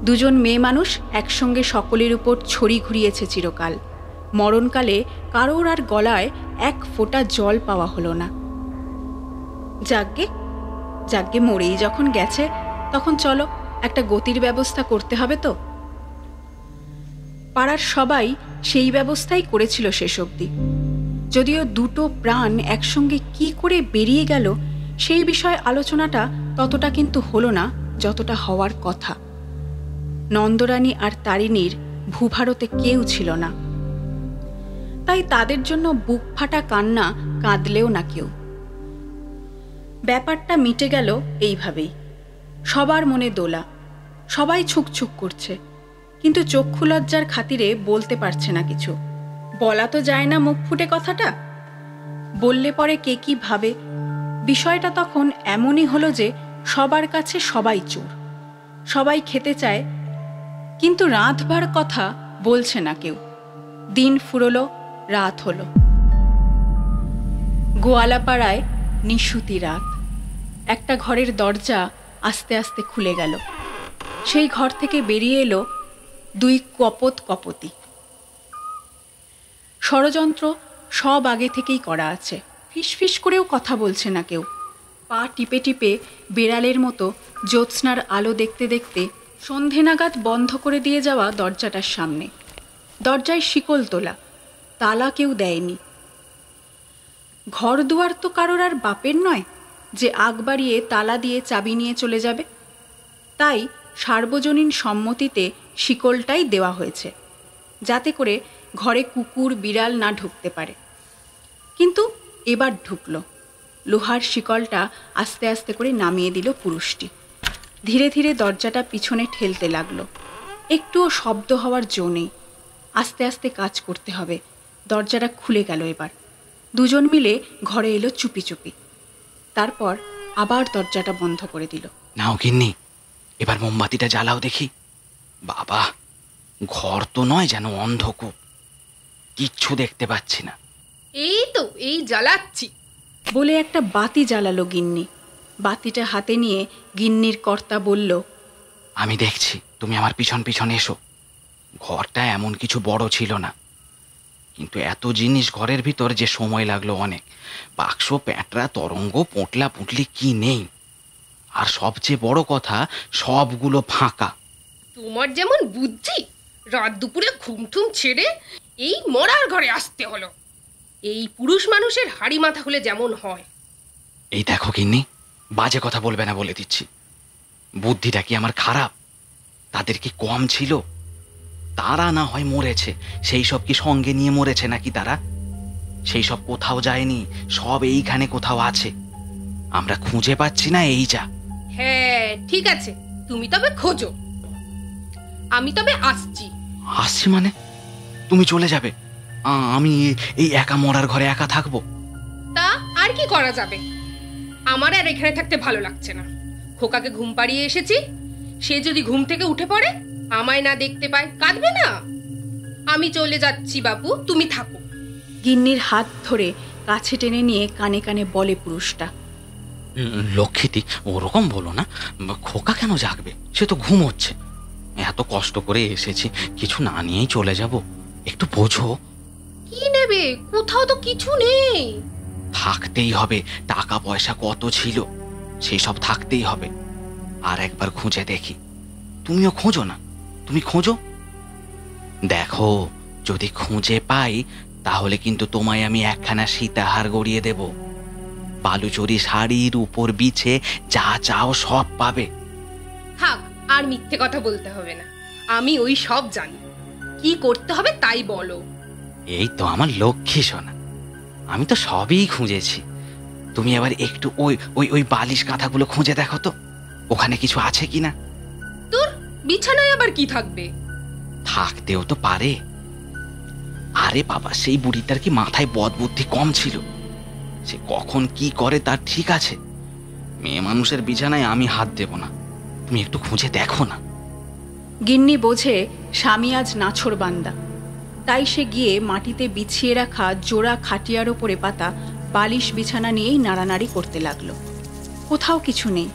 দুজন মেয়ে মানুষ একসঙ্গে সকলের উপর ছড়ি ঘুরিয়েছে চিরকাল। মরণকালে কারোর আর গলায় এক ফোঁটা জল পাওয়া হলো না। যাগ্গে যাগ্গে, মরেই যখন গেছে তখন চলো একটা গতির ব্যবস্থা করতে হবে তো। পাড়ার সবাই সেই ব্যবস্থাই করেছিল শেষ অবধি। যদিও দুটো প্রাণ একসঙ্গে কি করে বেরিয়ে গেল সেই বিষয়ে আলোচনাটা ততটা কিন্তু হলো না যতটা হওয়ার কথা। নন্দরানী আর তারিণীর ভূভারতে কেউ ছিল না, তাই তাদের জন্য বুক ফাটা কান্না কাঁদলেও না কেউ। ব্যাপারটা মিটে গেল এইভাবেই। সবার মনে দোলা, সবাই ছুকছুক করছে, কিন্তু চক্ষু লজ্জার খাতিরে বলতে পারছে না কিছু। বলা তো যায় না মুখ ফুটে কথাটা, বললে পরে কে কি ভাবে। বিষয়টা তখন এমনই হলো যে সবার কাছে সবাই চোর, সবাই খেতে চায়, কিন্তু রাঁধবার কথা বলছে না কেউ। দিন ফুরলো, রাত হলো। গোয়ালাপাড়ায় নিশুতি রাত। একটা ঘরের দরজা আস্তে আস্তে খুলে গেল। সেই ঘর থেকে বেরিয়ে এলো 2 কপত কপতি। ষড়যন্ত্র সব আগে থেকেই করা আছে। ফিসফিস করেও কথা বলছে না কেউ। পা টিপে টিপে বেড়ালের মতো জ্যোৎস্নার আলো দেখতে দেখতে সন্ধে নাগাদ বন্ধ করে দিয়ে যাওয়া দরজাটার সামনে। দরজায় শিকল তোলা, তালা কেউ দেয়নি। ঘর দুয়ার তো কারোর আর বাপের নয় যে আগ বাড়িয়ে তালা দিয়ে চাবি নিয়ে চলে যাবে। তাই সার্বজনীন সম্মতিতে শিকলটাই দেওয়া হয়েছে, যাতে করে ঘরে কুকুর বিড়াল না ঢুকতে পারে। কিন্তু এবার ঢুকলো। লোহার শিকলটা আস্তে আস্তে করে নামিয়ে দিল পুরুষটি। ধীরে ধীরে দরজাটা পিছনে ঠেলতে লাগলো। একটুও শব্দ হওয়ার জো নেই। আস্তে আস্তে কাজ করতে হবে। দরজাটা খুলে গেল। এবার দুজন মিলে ঘরে এলো চুপি চুপি। তারপর আবার দরজাটা বন্ধ করে দিল। নাও গিন্নি, এবার মোমবাতিটা জ্বালাও দেখি। বাবা, ঘর তো নয়, যেন অন্ধকূপ, কিচ্ছু দেখতে পাচ্ছি না। এই তো এই জ্বালাচ্ছি বলে একটা বাতি জ্বালালো গিন্নি। বাতিটা হাতে নিয়ে গিন্নির কর্তা বলল, আমি দেখছি, তুমি আমার পিছন পিছন এসো। ঘরটা এমন কিছু বড় ছিল না, কিন্তু এত জিনিস ঘরের ভিতর যে সময় লাগলো অনেক। বাক্স, প্যাঁটরা, তরঙ্গ, পোঁটলা পুঁটলি কি নেই। আর সবচেয়ে বড় কথা, সবগুলো ফাঁকা। তোমার যেমন বুদ্ধি, রাত দুপুরে ঘুমঠুম ছেড়ে এই মরার ঘরে আসতে হলো। এই পুরুষ মানুষের হাড়ি মাথা হলে যেমন হয়। এই দেখো গিন্নি, বাজে কথা বলবে না বলে দিচ্ছি। বুদ্ধিটা কি আমার খারাপ? তাদের কি কম ছিল? তারা না হয় মরেছে, সেই সব কি সঙ্গে নিয়ে মরেছে নাকি? তারা সেই সব কোথাও যায়নি, সব এইখানে কোথাও আছে। আমরা খুঁজে পাচ্ছি না, এই যা। হ্যাঁ ঠিক আছে, তুমি তবে খোঁজো, আমি তবে আসছি। আসছি মানে? তুমি চলে যাবে? আমি এই একা মরার ঘরে একা থাকবো? তা আর কি করা যাবে, আমার আর এখানে থাকতে ভালো লাগছে না। খোকাকে ঘুম পাড়িয়ে এসেছি, সে যদি ঘুম থেকে উঠে পড়ে আমায় না দেখতে পায়, কাঁদবে না? আমি চলে যাচ্ছি বাপু, তুমি থাকো। গিন্নির হাত ধরে কাছে টেনে নিয়ে কানে কানে বলে পুরুষটা, লক্ষ্মীটি, ওরকম বলো না। খোকা কেন জাগবে? সে তো ঘুমোচ্ছে। এত কষ্ট করে এসেছি, কিছু না নিয়েই চলে যাব। একটু বোঝো। কি নেবে? কোথাও তো কিছু নেই। থাকতেই হবে, টাকা পয়সা কত ছিল, সেই সব থাকতেই হবে। আর একবার খুঁজে দেখি। তুমিও খোঁজো না, তুমি খোঁজো। দেখো, যদি খুঁজে পাই তাহলে কিন্তু তোমায় আমি একখানা সীতাহার গড়িয়ে দেব। বালুচরি শাড়ির উপর বিছে যা চাও সব পাবে। থাক, আর মিথ্যে কথা বলতে হবে না, আমি ওই সব জানি। কি করতে হবে তাই বলো। এই তো আমার লক্ষ্মী সোনা, আমি তো সবই খুঁজেছি। তুমি এবার একটু ওই ওই ওই বালিশ কাঁথাগুলো খুঁজে দেখো তো, ওখানে কিছু আছে কিনা। তোর বিছানায় আবার কি থাকবে? থাকতেও তো পারে। আরে বাবা, সেই বুড়িটার কি মাথায় বদবুদ্ধি কম ছিল? সে কখন কি করে তার ঠিক আছে। মেয়ে মানুষের বিছানায় আমি হাত দেব না, তুমি একটু খুঁজে দেখো না। গিন্নি বোঝে স্বামী আজ নাছোড় বান্দা। তাই সে গিয়ে মাটিতে বিছিয়ে রাখা জোড়া খাটিয়ার ওপরে পাতা বালিশ বিছানা নিয়েই নাড়ানাড়ি করতে লাগলো। কোথাও কিছু নেই,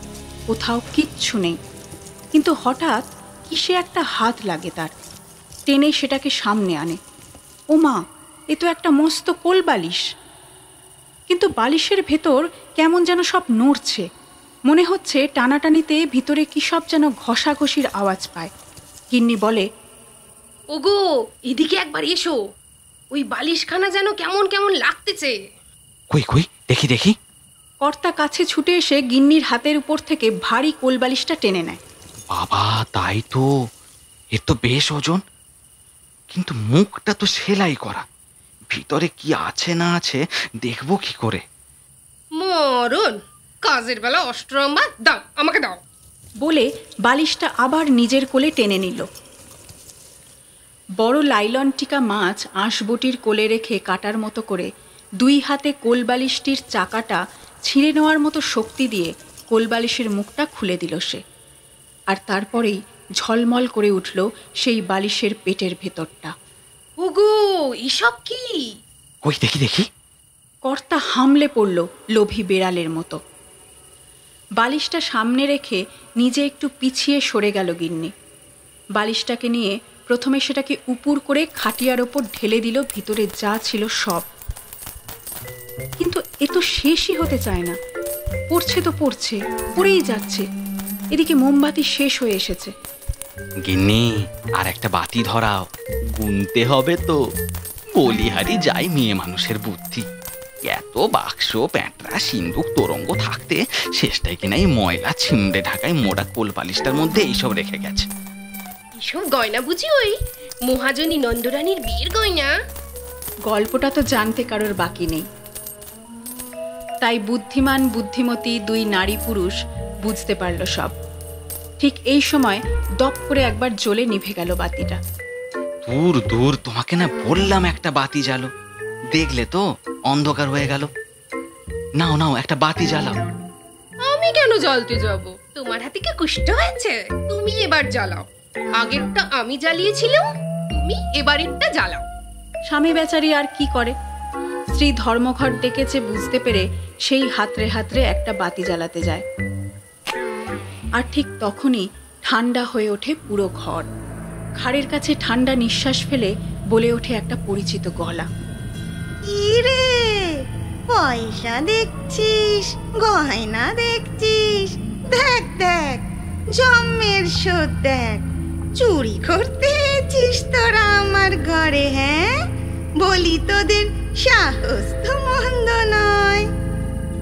কোথাও কিচ্ছু নেই। কিন্তু হঠাৎ কিসে একটা হাত লাগে তার, টেনে সেটাকে সামনে আনে। ও মা, এ তো একটা মস্ত কোল বালিশ। কিন্তু বালিশের ভেতর কেমন যেন সব নড়ছে। মনে হচ্ছে টানাটানিতে ভিতরে কি সব যেন ঘষাঘষির আওয়াজ পায়। গিন্নি বলে, ওগো এদিকে একবার এসো, ওই বালিশখানা যেন কেমন কেমন লাগতেছে। কই কই, দেখি দেখি। কর্তা কাছে ছুটে এসে গিন্নির হাতের উপর থেকে ভারী কোল বালিশটা টেনে নেয়। বাবা, তাই তো, এর তো বেশ ওজন। কিন্তু মুখটা তো সেলাই করা, ভিতরে কি আছে না আছে দেখবো কি করে? মরণ, কাজের বেলা অষ্টরম্ভা, দাও আমাকে দাও। বলে বালিশটা আবার নিজের কোলে টেনে নিল। বড় লাইলন টিকা মাছ আঁশবটির কোলে রেখে কাটার মতো করে দুই হাতে কোলবালিশটির চাকাটা ছিঁড়ে নেওয়ার মতো শক্তি দিয়ে কোলবালিশের মুখটা খুলে দিল সে। আর তারপরেই ঝলমল করে উঠল সেই বালিশের পেটের ভেতরটা। ওগো এসব কি? কই দেখি দেখি। কর্তা হামলে পড়ল লোভী বেড়ালের মতো। বালিশটা সামনে রেখে নিজে একটু পিছিয়ে সরে গেল গিন্নি। বালিশটাকে নিয়ে প্রথমে সেটাকে উপুর করে খাটিয়ার ওপর ঢেলে দিল ভিতরে যা ছিল সব। কিন্তু এ তো শেষই হতে চায় না, পড়ছে তো পড়ছে, পড়েই যাচ্ছে। এদিকে মোমবাতি শেষ হয়ে এসেছে। গিন্নি, আর একটা বাতি ধরাও, গুনতে হবে তো। বলিহারি যাই মেয়ে মানুষের বুদ্ধি। এত বাক্স প্যাঁটরা সিন্দুক তোরঙ্গ থাকতে শেষটাই কিনা এই ময়লা ছিমড়ে ঢাকায় মোড়া কোলপালিশটার মধ্যে এইসব রেখে গেছে। এসব গয়না বুঝি ওই মহাজনী নন্দরানীর বিয়ের গয়না? গল্পটা তো জানতে কারোর বাকি নেই, তাই বুদ্ধিমান বুদ্ধিমতী দুই নারী পুরুষ বুঝতে পারল সব। ঠিক এই সময় দপ করে একবার জ্বলে নিভে গেল বাতিটা। দূর দূর, তোমাকে না বললাম একটা বাতি জ্বালো, দেখলে তো অন্ধকার হয়ে গেল। নাও নাও একটা বাতি জ্বালাও। আমি কেন জ্বালতে যাব? তোমার হাতে কি কুষ্ঠ হয়েছে? তুমি এবার জ্বালাও। আগেরটা আমি জ্বালিয়েছিলাম, তুমি এবারেরটা জ্বালাও। স্বামী বেচারি আর কি করে, স্ত্রী ধর্মঘট ডেকেছে বুঝতে পেরে সেই হাতড়ে হাতড়ে একটা বাতি জ্বালাতে যায়। আর ঠিক তখনই ঠান্ডা হয়ে ওঠে পুরো ঘর। ঘাড়ের কাছে ঠান্ডা নিঃশ্বাস ফেলে বলে ওঠে একটা পরিচিত গলা। ইরে, পয়সা দেখছিস, গয়না দেখছিস, দেখ দেখ জন্মের শোধ দেখ। চুরি করতে এসেছিস তোরা আমার ঘরে? হ্যাঁ, বলি তোদের সাহস তো মন্দ নয়।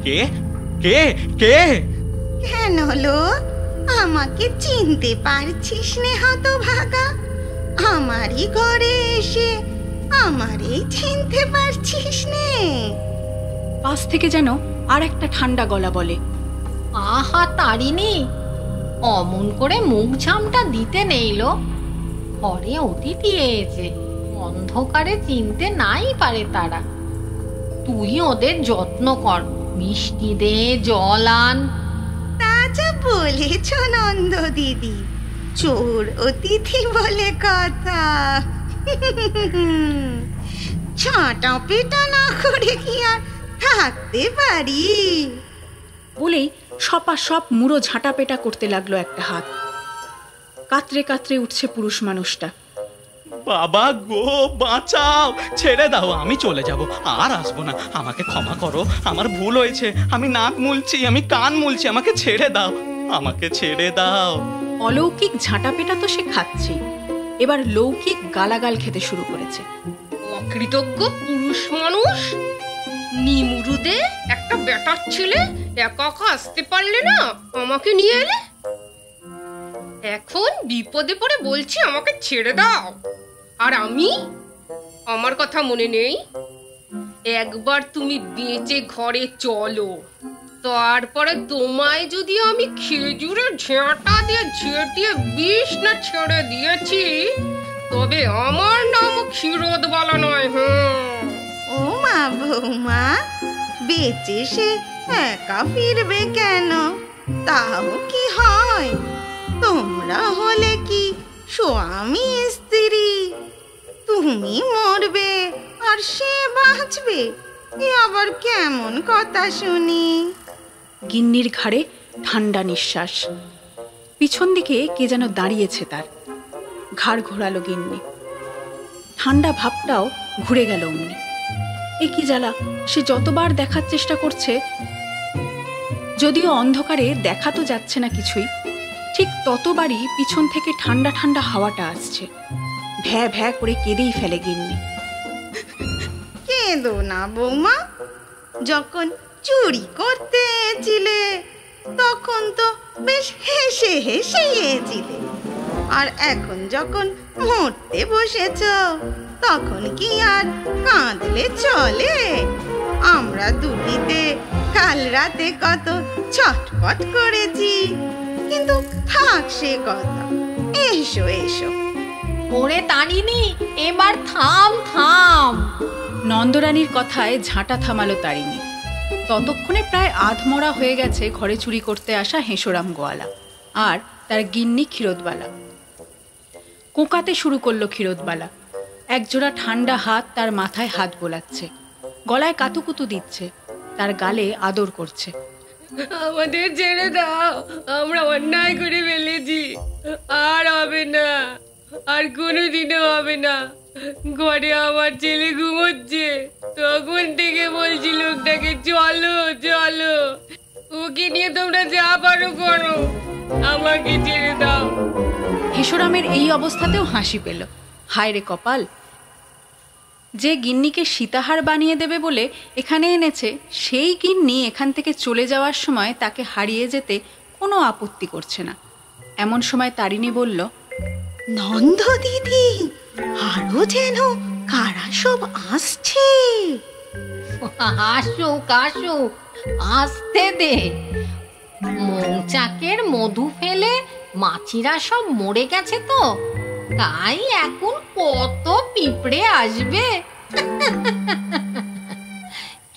কে কে কে? কেন লো, আমাকে চিনতে পারছিস নে হতভাগা? আমারই ঘরে এসে আমারই চিনতে পারছিস নে? পাশ থেকে যেন আর একটা ঠান্ডা গলা বলে, আহা তারিণী, অমন করে মুখ ঝামটা দিতে নেইলো। ঘরে অতিথি এসেছে, অন্ধকারে চিনতে নাই পারে তারা। তুই ওদের যত্ন কর, মিষ্টি দে, জল আন। তা যা বলেছ নন্দ দিদি, চোর অতিথি বলে কথা। ছাঁটা পেটা না করে কি আর থাকতে পারি? বলেই সপা সপ মুড়ো ঝাঁটা পেটা করতে লাগলো একটা হাত। কাতরে কাতরে উঠছে পুরুষ মানুষটা। বাবা গো, বাঁচাও, ছেড়ে দাও, আমি চলে যাব, আর আসবো না। আমাকে ক্ষমা করো, আমার ভুল হয়েছে। আমি নাক মুলছি, আমি কান মুলছি, আমাকে ছেড়ে দাও, আমাকে ছেড়ে দাও। অলৌকিক ঝাঁটা পেটা তো সে খাচ্ছে, এবার লৌকিক গালাগাল খেতে শুরু করেছে। অকৃতজ্ঞ পুরুষ মানুষ, নিমুরুদে একটা বেটার ছেলে একা একা আসতে পারলে না, আমাকে নিয়ে এলে। এখন বিপদে পড়ে বলছি আমাকে ছেড়ে দাও, আর আমি, আমার কথা মনে নেই? একবার তুমি বেঁচে ঘরে চলো, তারপরে তোমায় যদি আমি খেজুরের ঝাঁটা দিয়ে ঝেঁটিয়ে বিষ না ছেড়ে দিয়েছি, তবে আমার নাম ক্ষীরোদবালা নয়। ও মা বৌমা, বেঁচে সে একা ফিরবে কেন? তাও কি হয়? তোমরা হলে কি স্বামী স্ত্রী? তুমি মরবে আর সে বাঁচবে, এ আবার কেমন কথা শুনি? গিন্নির ঘাড়ে ঠান্ডা নিঃশ্বাস। পিছন দিকে কে যেন দাঁড়িয়েছে তার। ঘাড় ঘোরালো গিন্নি, ঠান্ডা ভাবটাও ঘুরে গেল অমনি। এ কি জ্বালা, সে যতবার দেখার চেষ্টা করছে, যদিও অন্ধকারে দেখা তো যাচ্ছে না কিছুই, ঠিক ততবারই পিছন থেকে ঠান্ডা ঠান্ডা হাওয়াটা আসছে। ভ্যা ভ্যা করে কেঁদেই ফেলে গিন্নি। কেঁদো না বৌমা, যখন চুরি করতে এছিলে তখন তো বেশ হেসে হেসে এছিলে, আর এখন যখন মরতে বসেছ তখন কি আর কাঁদলে চলে? আমরা দুটিতে কাল রাতে কত ছটফট করেছি, কিন্তু থাক সে কথা। এসো এসো। ওরে তারিণী, এবার থাম থাম। নন্দরানীর কথায় ঝাঁটা থামালো তারিণী। ততক্ষণে প্রায় আধমরা হয়ে গেছে ঘরে চুরি করতে আসা হেঁসোরাম গোয়ালা আর তার গিন্নি ক্ষীরোদবালা। কোঁকাতে শুরু করলো ক্ষীরোদবালা। একজোড়া ঠান্ডা হাত তার মাথায় হাত বোলাচ্ছে, গলায় কাতুকুতু দিচ্ছে, তার গালে আদর করছে। আমাদের ছেড়ে দাও, আমরা অন্যায় করে ফেলেছি, আর হবে না, আর কোনোদিনও হবে না। ঘরে আমার ছেলে ঘুমোচ্ছে, তখন থেকে বলছি লোকটাকে চলো চলো, ওকে নিয়ে তোমরা যা পারো করো, আমাকে ছেড়ে দাও। হেঁসোরামের এই অবস্থাতেও হাসি পেল। হায় রে কপাল! যে গিন্নিকে সীতাহার বানিয়ে দেবে বলে এখানে এনেছে, সেই গিন্নি এখান থেকে চলে যাওয়ার সময় তাকে হারিয়ে যেতে কোনো আপত্তি করছে না। এমন সময় তারিণী বলল, নন্দ দিদি, আরো যেন কারা সব আসছে। আসুক আসুক, আসতে দে। মৌচাকের মধু ফেলে মাছিরা সব মরে গেছে তো, তাই এখন কত পিঁপড়ে আসবে।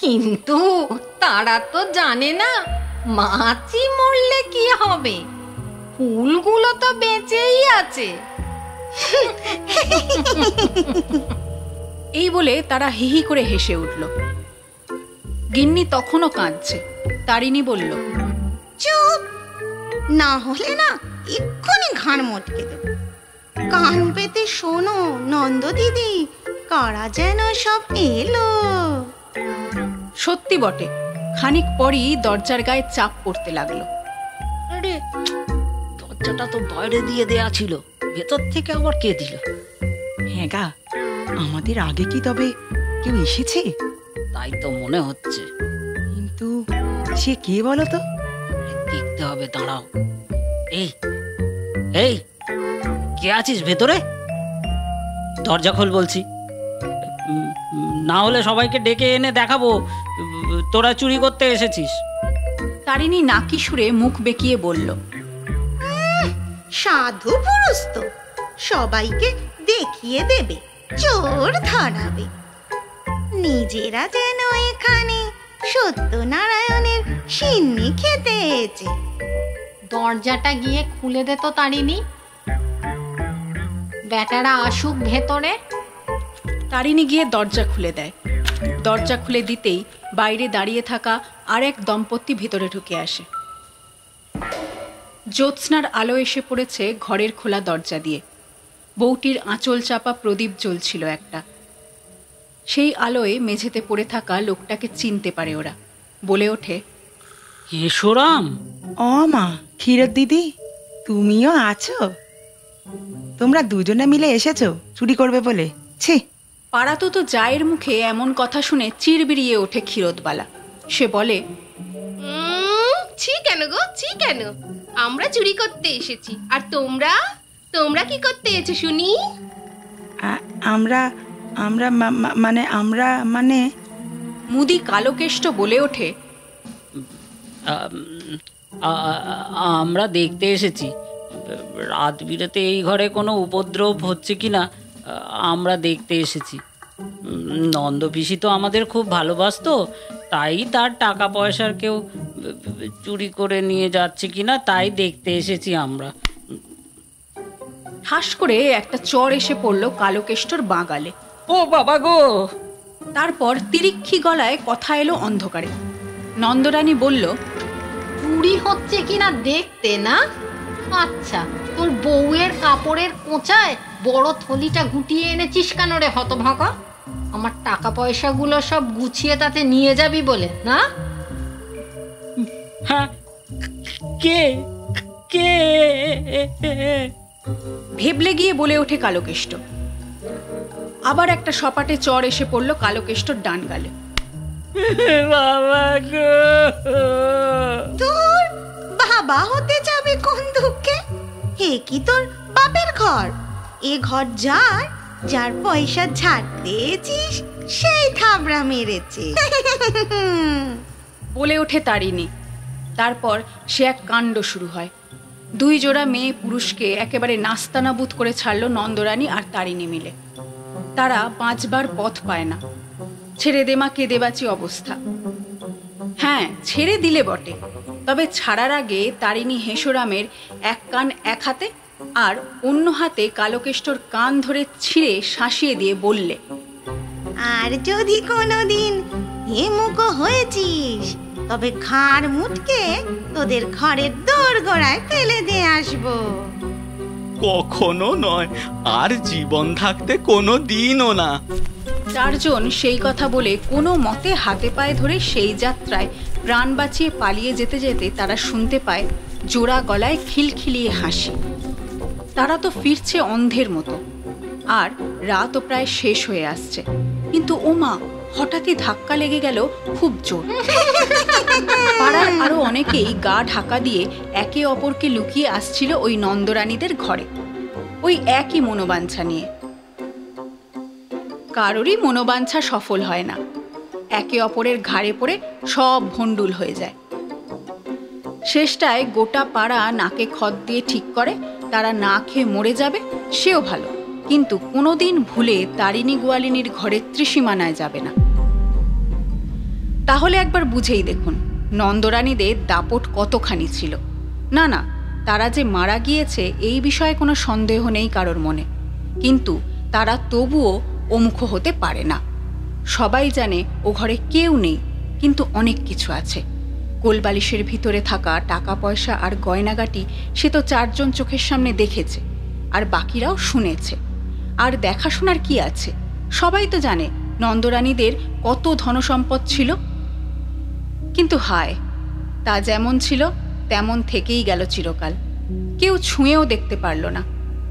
কিন্তু তারা তো জানে না মাছি মরলে কি হবে, ফুলগুলো তো বেঁচেই আছে। এই বলে তারা হিহি করে হেসে উঠল। গিন্নি তখনও কাঁদছে। তারিণী বলল, চুপ, না হলে না এক্ষুনি ঘাড় মটকে দেব। কান পেতে শোনো নন্দ দিদি, কারা যেন সব এলো। সত্যি বটে, খানিক পরই দরজার গায়ে চাপ পড়তে লাগলো। আরে, দরজাটা তো বাইরে দিয়ে দেয়া ছিল, ভেতর থেকে আবার কে দিল? হ্যাঁ গা, আমাদের আগে কি তবে কেউ এসেছে? তাই তো মনে হচ্ছে, কিন্তু সে কে বলো তো? দেখতে হবে, দাঁড়াও। এই এই, কে আছিস ভেতরে? দরজা খোল বলছি, না হলে সবাইকে ডেকে এনে দেখাবো তোরা চুরি করতে এসেছিস। তারিণী নাকি সুরে মুখ বেঁকিয়ে বলল, সাধু পুরুষ তো, সবাইকে দেখিয়ে দেবে, চোর ধরাবে। নিজেরা যেন এখানে সত্যনারায়ণের সিন্নি খেতে এসেছে। দরজাটা গিয়ে খুলে দে তো তারিণী, বেটারা আসুক ভেতরে। তারিণী গিয়ে দরজা খুলে দেয়। দরজা খুলে দিতেই বাইরে দাঁড়িয়ে থাকা আরেক দম্পতি ভেতরে ঢুকে আসে। জ্যোৎস্নার আলো এসে পড়েছে ঘরের খোলা দরজা দিয়ে। বউটির আঁচল চাপা প্রদীপ জ্বলছিল একটা। সেই আলোয় মেঝেতে পড়ে থাকা লোকটাকে চিনতে পারে ওরা। বলে ওঠে, এসোরাম। ও মা, ক্ষীরদ দিদি, তুমিও আছো? তোমরা দুজনে মিলে এসেছো চুরি করবে বলে? ছি! পাড়াতো তো জায়ের মুখে এমন কথা শুনে চিড়বিড়িয়ে ওঠে ক্ষীরোদবালা। সে বলে, ছি কেন গো, ছি কেন? আমরা চুরি করতে এসেছি, আর তোমরা তোমরা কি করতে এসেছো শুনি? আমরা আমরা মানে আমরা মানে মুদি কালোকেষ্ট বলে ওঠে, আমরা দেখতে এসেছি রাত বিরেতে এই ঘরে কোনো উপদ্রব হচ্ছে কিনা আমরা দেখতে এসেছি। নন্দপিসি তো আমাদের খুব ভালোবাসতো, তাই তার টাকা পয়সার কেউ চুরি করে নিয়ে যাচ্ছে কিনা তাই দেখতে এসেছি আমরা। ঠাস করে একটা চর এসে পড়ল কালোকেষ্টর বাঁগালে। ও বাবা গো! তারপর তিরিক্ষি গলায় কথা এলো অন্ধকারে। নন্দরানী বলল, চুরি হচ্ছে কিনা দেখতে না? আচ্ছা, তোর বউয়ের কাপড়ের কোঁচায় বড় থলিটা গুটিয়ে এনেছিস কেন রে হতভাগা? আমার টাকা পয়সাগুলো সব গুছিয়ে তাতে নিয়ে যাবি বলে না? হ্যাঁ, কে কে? ভেবলে গিয়ে বলে ওঠে কালোকেষ্ট। আবার একটা সপাটে চর এসে পড়ল কালোকেষ্টর ডান গালে। বাবা গো! তোর বাবা হতে যাবে কোন দুঃখে? হে কি তোর বাপের ঘর? এ ঘর যার, যার পয়সা ঝাড়তেছিস সেই থাবড়া মেরেছে। বলে ওঠে তারিণী। তারপর সে এক কাণ্ড শুরু হয়। দুই জোড়া মেয়ে পুরুষকে একেবারে নাস্তানাবুদ করে ছাড়ল নন্দরানী আর তারিণী মিলে। তারা বাঁচবার পথ পায় না। ছেড়ে দেমা কেঁদে বাঁচি অবস্থা। হ্যাঁ, ছেড়ে দিলে বটে, তবে ছাড়ার আগে তারিণী হেসোরামের এক কান এক হাতে আর অন্য হাতে কালোকেষ্টর কান ধরে ছিঁড়ে শাসিয়ে দিয়ে বললে, আর যদি কোনোদিন হেমুক হয়েছিস তবে ঘাড় মুটকে তোদের ঘরের দোরগোড়ায় ফেলে দিয়ে আসবো। কখনো নয়, আর জীবন থাকতে কোনো দিনও না। চারজন সেই কথা বলে কোনো মতে হাতে পায়ে ধরে সেই যাত্রায় প্রাণ বাঁচিয়ে পালিয়ে যেতে যেতে তারা শুনতে পায় জোড়া গলায় খিলখিলিয়ে হাসি। তারা তো ফিরছে অন্ধের মতো, আর রাতও প্রায় শেষ হয়ে আসছে। কিন্তু ওমা, হঠাৎই ধাক্কা লেগে গেল খুব জোর। পাড়ার আরো অনেকেই গা ঢাকা দিয়ে একে অপরকে লুকিয়ে আসছিল ওই নন্দরানীদের ঘরে, ওই একই মনোবাঞ্ছা নিয়ে। কারোরই মনোবাঞ্ছা সফল হয় না, একে অপরের ঘাড়ে পড়ে সব ভণ্ডুল হয়ে যায়। শেষটায় গোটা পাড়া নাকে খত দিয়ে ঠিক করে তারা না খেয়ে মরে যাবে, সেও ভালো, কিন্তু কোনোদিন ভুলে তারিণী গোয়ালিনীর ঘরের ত্রিসীমানায় যাবে না। তাহলে একবার বুঝেই দেখুন নন্দরানীদের দাপট কতখানি ছিল। না না, তারা যে মারা গিয়েছে এই বিষয়ে কোনো সন্দেহ নেই কারোর মনে, কিন্তু তারা তবুও ওমুখ হতে পারে না। সবাই জানে ও ঘরে কেউ নেই, কিন্তু অনেক কিছু আছে। কোলবালিশের ভিতরে থাকা টাকা পয়সা আর গয়নাগাটি সে তো 4 জন চোখের সামনে দেখেছে, আর বাকিরাও শুনেছে। আর দেখাশোনার কি আছে? সবাই তো জানে নন্দরানীদের কত ধনসম্পদ ছিল। কিন্তু হায়, তা যেমন ছিল তেমন থেকেই গেল চিরকাল। কেউ ছুঁয়েও দেখতে পারল না।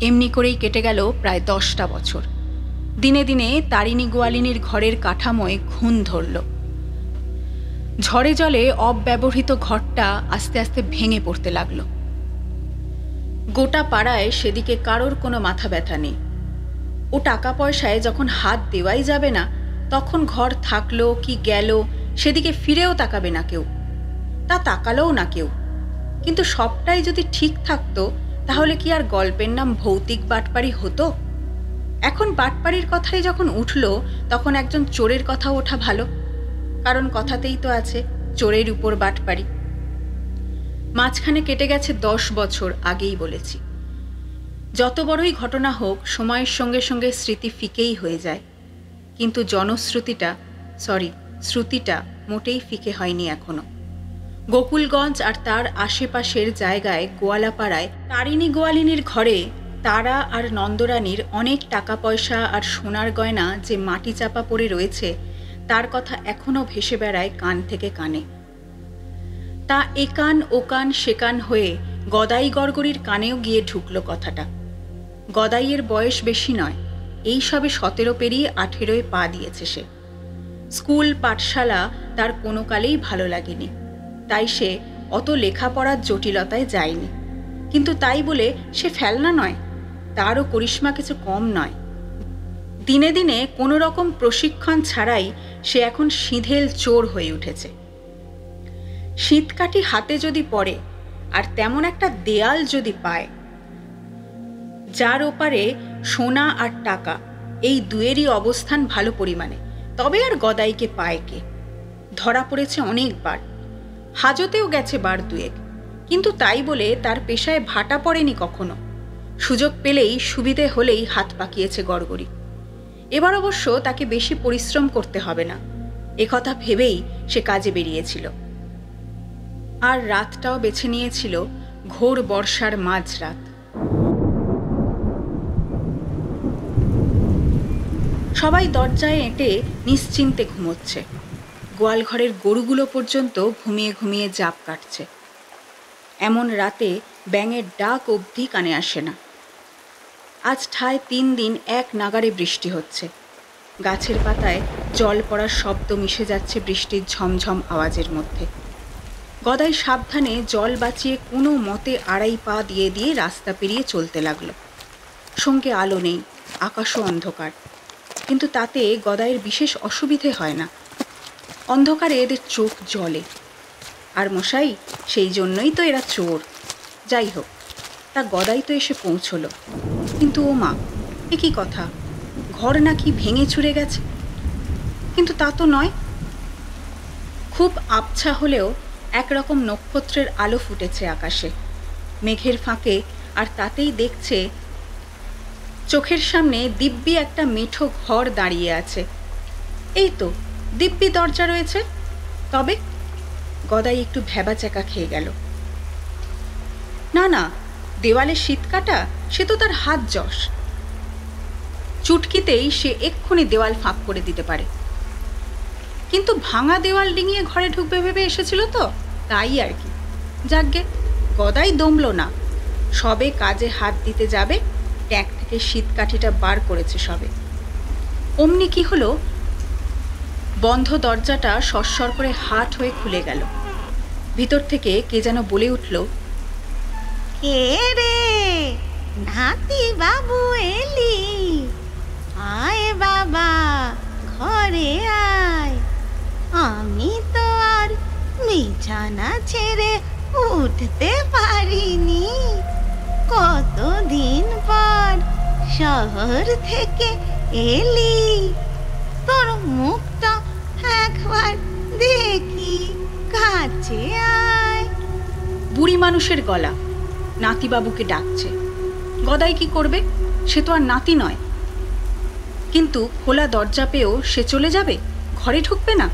এমনি করেই কেটে গেল প্রায় 10টা বছর। দিনে দিনে তারিণী গোয়ালিনীর ঘরের কাঠামোয় ঘুণ ধরল। ঝড়ে জলে অব্যবহৃত ঘরটা আস্তে আস্তে ভেঙে পড়তে লাগলো। গোটা পাড়ায় সেদিকে কারোর কোনো মাথা ব্যথা নেই। ও টাকা পয়সায় যখন হাত দেওয়াই যাবে না, তখন ঘর থাকলো কি গেল সেদিকে ফিরেও তাকাবে না কেউ, তা তাকালোও না কেউ। কিন্তু সবটাই যদি ঠিক থাকতো তাহলে কি আর গল্পের নাম ভৌতিক বাটপাড়ি হতো? এখন বাটপাড়ির কথাই যখন উঠল, তখন একজন চোরের কথা ওঠা ভালো, কারণ কথাতেই তো আছে চোরের উপর বাটপাড়ি। মাঝখানে কেটে গেছে 10 বছর, আগেই বলেছি। যত বড়ই ঘটনা হোক, সময়ের সঙ্গে সঙ্গে স্মৃতি ফিকেই হয়ে যায়, কিন্তু শ্রুতিটা মোটেই ফিকে হয়নি এখনো। গোকুলগঞ্জ আর তার আশেপাশের জায়গায় গোয়ালাপাড়ায় তারিণী গোয়ালিনীর ঘরে তারা আর নন্দরানীর অনেক টাকা পয়সা আর সোনার গয়না যে মাটি চাপা পড়ে রয়েছে, তার কথা এখনো ভেসে বেড়ায় কান থেকে কানে। তা এ কান ও কান সে কান হয়ে গদাই গড়গড়ির কানেও গিয়ে ঢুকল কথাটা। গদাইয়ের বয়স বেশি নয়, এই সবে 17 পেরিয়ে 18 পা দিয়েছে সে। স্কুল পাঠশালা তার কোনো কালেই ভালো লাগেনি, তাই সে অত লেখাপড়ার জটিলতায় যায়নি। কিন্তু তাই বলে সে ফেলনা নয়, তারও করিশ্মা কিছু কম নয়। দিনে দিনে কোনো রকম প্রশিক্ষণ ছাড়াই সে এখন সিঁধেল চোর হয়ে উঠেছে। শীতকাঠি হাতে যদি পড়ে আর তেমন একটা দেয়াল যদি পায়, যার ওপারে সোনা আর টাকা, এই দুয়েরই অবস্থান ভালো পরিমাণে, তবে আর গদাইকে পায় কে? ধরা পড়েছে অনেকবার, হাজতেও গেছে বার 2-1, কিন্তু তাই বলে তার পেশায় ভাটা পড়েনি কখনো। সুযোগ পেলেই সুবিধে হলেই হাত পাকিয়েছে গড়গড়ি। এবার অবশ্য তাকে বেশি পরিশ্রম করতে হবে না, একথা ভেবেই সে কাজে বেরিয়েছিল। আর রাতটাও বেছে নিয়েছিল ঘোর বর্ষার মাঝরাত। সবাই দরজায় এঁটে নিশ্চিন্তে ঘুমোচ্ছে। গোয়ালঘরের গরুগুলো পর্যন্ত ঘুমিয়ে ঘুমিয়ে জাপ কাটছে। এমন রাতে ব্যাঙের ডাক অবধি কানে আসে না। আজ ঠায় 3 দিন এক নাগারে বৃষ্টি হচ্ছে। গাছের পাতায় জল পড়ার শব্দ মিশে যাচ্ছে বৃষ্টির ঝমঝম আওয়াজের মধ্যে। গদাই সাবধানে জল বাঁচিয়ে কোনো মতে 2.5 পা দিয়ে দিয়ে রাস্তা পেরিয়ে চলতে লাগলো। সঙ্গে আলো নেই, আকাশও অন্ধকার, কিন্তু তাতে গদাইয়ের বিশেষ অসুবিধে হয় না। অন্ধকারে এদের চোখ জ্বলে। আর মশাই, সেই জন্যই তো এরা চোর। যাই হোক, তা গদাই তো এসে পৌঁছলো। কিন্তু ও মা, এ কি কথা, ঘর নাকি ভেঙে চুরে গেছে? কিন্তু তা তো নয়। খুব আবছা হলেও একরকম নক্ষত্রের আলো ফুটেছে আকাশে, মেঘের ফাঁকে, আর তাতেই দেখছে চোখের সামনে দিব্যি একটা মিঠো ঘর দাঁড়িয়ে আছে। এই তো দিব্যি দরজা রয়েছে। তবে গদাই একটু ভ্যাবাচ্যাকা খেয়ে গেল। না না, দেওয়ালে শীত কাটা, সে তো তার হাত যশ। চুটকিতেই সে এক্ষুনি দেওয়াল ফাঁক করে দিতে পারে। কিন্তু ভাঙা দেওয়াল ডিঙিয়ে ঘরে ঢুকবে ভেবে এসেছিল তো, তাই আর কি। যাকগে, গদাই দমল না। সবে কাজে হাত দিতে যাবে, ট্যাঙ্ক থেকে শীত কাঠিটা বার করেছে সবে। অমনি কি হলো, বন্ধ দরজাটা সরসর করে হাট হয়ে খুলে গেল। ভিতর থেকে কে যেন বলে উঠল, কে রে? নাতি বাবু এলি? আয় বাবা, ঘরে আয়। আমি তো আর বিছানা ছেড়ে উঠতে পারিনি। কতদিন পর শহর থেকে এলি, তোর মুখটা একবার দেখি, কাছে আয়। বুড়ি মানুষের গলা, নাতিবাবুকে ডাকছে। গদাই কি করবে? সে তো আর নাতি নয়। কিন্তু খোলা দরজা পেয়েও সে চলে যাবে, ঘরে ঢুকবে না?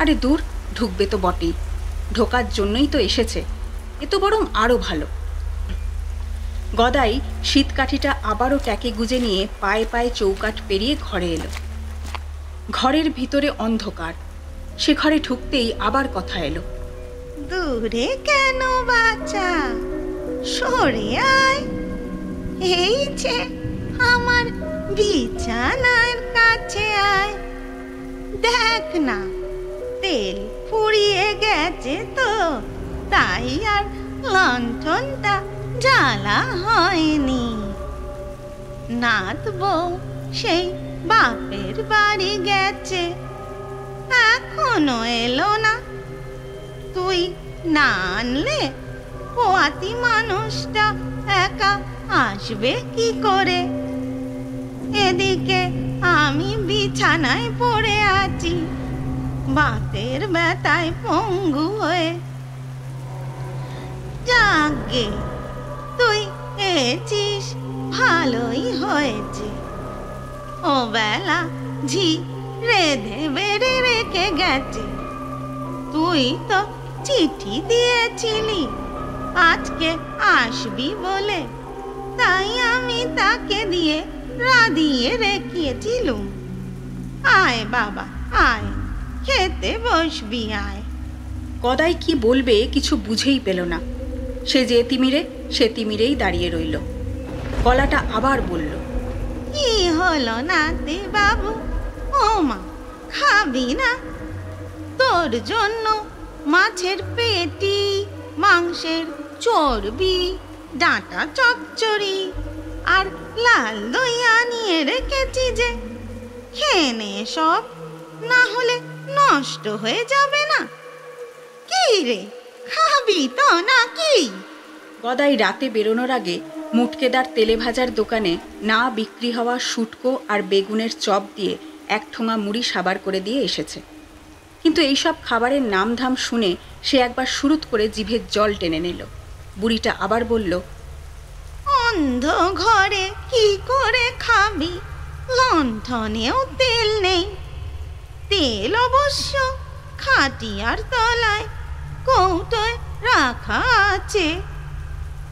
আরে দূর, ঢুকবে তো বটেই, ঢোকার জন্যই তো এসেছে। এ তো বরং আরও ভালো। গদাই শীতকাঠিটা আবারও ট্যাকে গুজে নিয়ে পায়ে পায়ে চৌকাঠ পেরিয়ে ঘরে এলো। ঘরের ভিতরে অন্ধকার। সে ঘরে ঢুকতেই আবার কথা এলো, দূরে কেন বাচ্চা, সরে আয়। এই যে আমার বিছানার কাছে আয়। দেখ না, তেল ফুরিয়ে গেছে তো, তাই আর লণ্ঠনটা জ্বালা হয়নি। নাত বউ সেই বাপের বাড়ি গেছে, এখনো এলো না। তুই না আনলে পোয়াতি মানুষটা একা আসবে কি করে? এদিকে আমি বিছানায় পড়ে আছি, বাতের ব্যথায় পঙ্গু হয়ে। যাগে, তুই এসেছিস, ভালোই হয়েছে। ও বেলা ঝি রেঁধে বেড়ে রেখে গেছে। তুই তো চিঠি দিয়েছিলি আজকে আসবি বলে, তাই আমি তাকে দিয়ে রাঁধিয়ে রেখেছিলুম। আয় বাবা আয়, খেতে বসবি আয়। গদাই কি বলবে কিছু বুঝেই পেল না। সে যে তিমিরে সে তিমিরেই দাঁড়িয়ে রইল। গলাটা আবার বলল, কি হলো নাতি বাবু? ও মা, খাবি না? তোর জন্য মাছের পেটি, মাংসের চর্বি, ডাঁটা চচ্চড়ি আর লাল দই আনিয়ে রেখেছি যে, খেয়ে নে সব, না হলে নষ্ট হয়ে যাবে না। কি রে, খাবি তো নাকি? গদাই রাতে বেরোনোর আগে মুটকেদার তেলে ভাজার দোকানে না বিক্রি হওয়া শুটকো আর বেগুনের চপ দিয়ে এক ঠোঙা মুড়ি সাবার করে দিয়ে এসেছে। কিন্তু এইসব খাবারের নামধাম শুনে সে একবার শুরুত করে জিভের জল টেনে নিল। বুড়িটা আবার বলল, অন্ধ ঘরে কি করে খাবি? লণ্ঠনেও তেল নেই। তেল অবশ্য খাটিয়ার তলায় কৌটোয় রাখা আছে।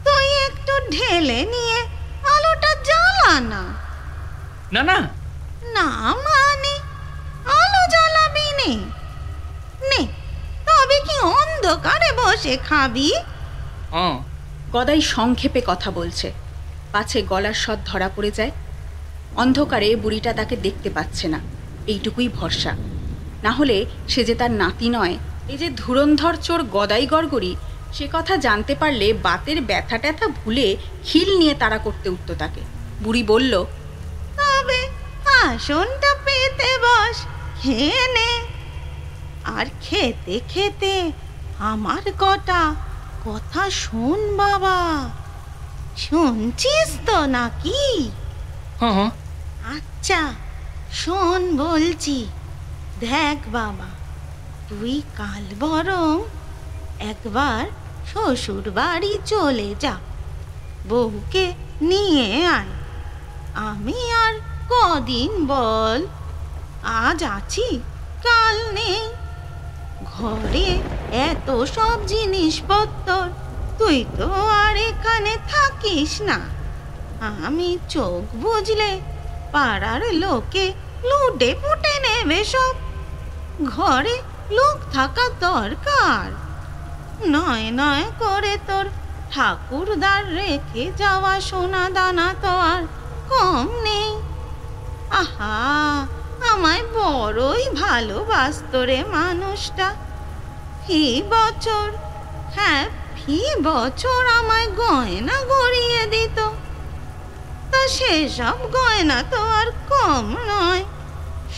তুই একটু ঢেলে নিয়ে আলোটা জ্বালা না। না না না মানে আলো জ্বালাবি নে? নে, তবে কি অন্ধকারে বসে খাবি? গদাই সংক্ষেপে কথা বলছে, পাছে গলার স্বর ধরা পড়ে যায়। অন্ধকারে বুড়িটা তাকে দেখতে পাচ্ছে না, এইটুকুই ভরসা। না হলে সে যে তার নাতি নয়, এই যে ধুরন্ধর চোর গদাই গড়গড়ি, সে কথা জানতে পারলে বাতের ব্যথা ট্যাথা ভুলে খিল নিয়ে তাড়া করতে উঠত তাকে। বুড়ি বলল, তবে আসনটা পেতে বস, খেয়ে নে। আর খেতে খেতে আমার কটা কথা শোন বাবা। শুনছিস তো নাকি? আচ্ছা শোন বলছি। দেখ বাবা, তুই কাল বরং একবার শ্বশুর বাড়ি চলে যা, বউকে নিয়ে আয়। আমি আর কদিন বল, আজ আছি কাল নেই। ঘরে এত সব জিনিসপত্র, তুই তো আর এখানে থাকিস না। আমি চোখ বুঝলে পাড়ার লোকে লুটে পুটে নেবে সব। ঘরে লোক থাকা দরকার। নয় নয় করে তোর ঠাকুরদার রেখে যাওয়া সোনা দানা তো আর কম নেই। আহা, আমায় বড়ই ভালোবাসত রে মানুষটা। ফি বছর, হ্যাঁ ফি বছর আমায় গয়না গড়িয়ে দিত। তা সেসব গয়না তো আর কম নয়,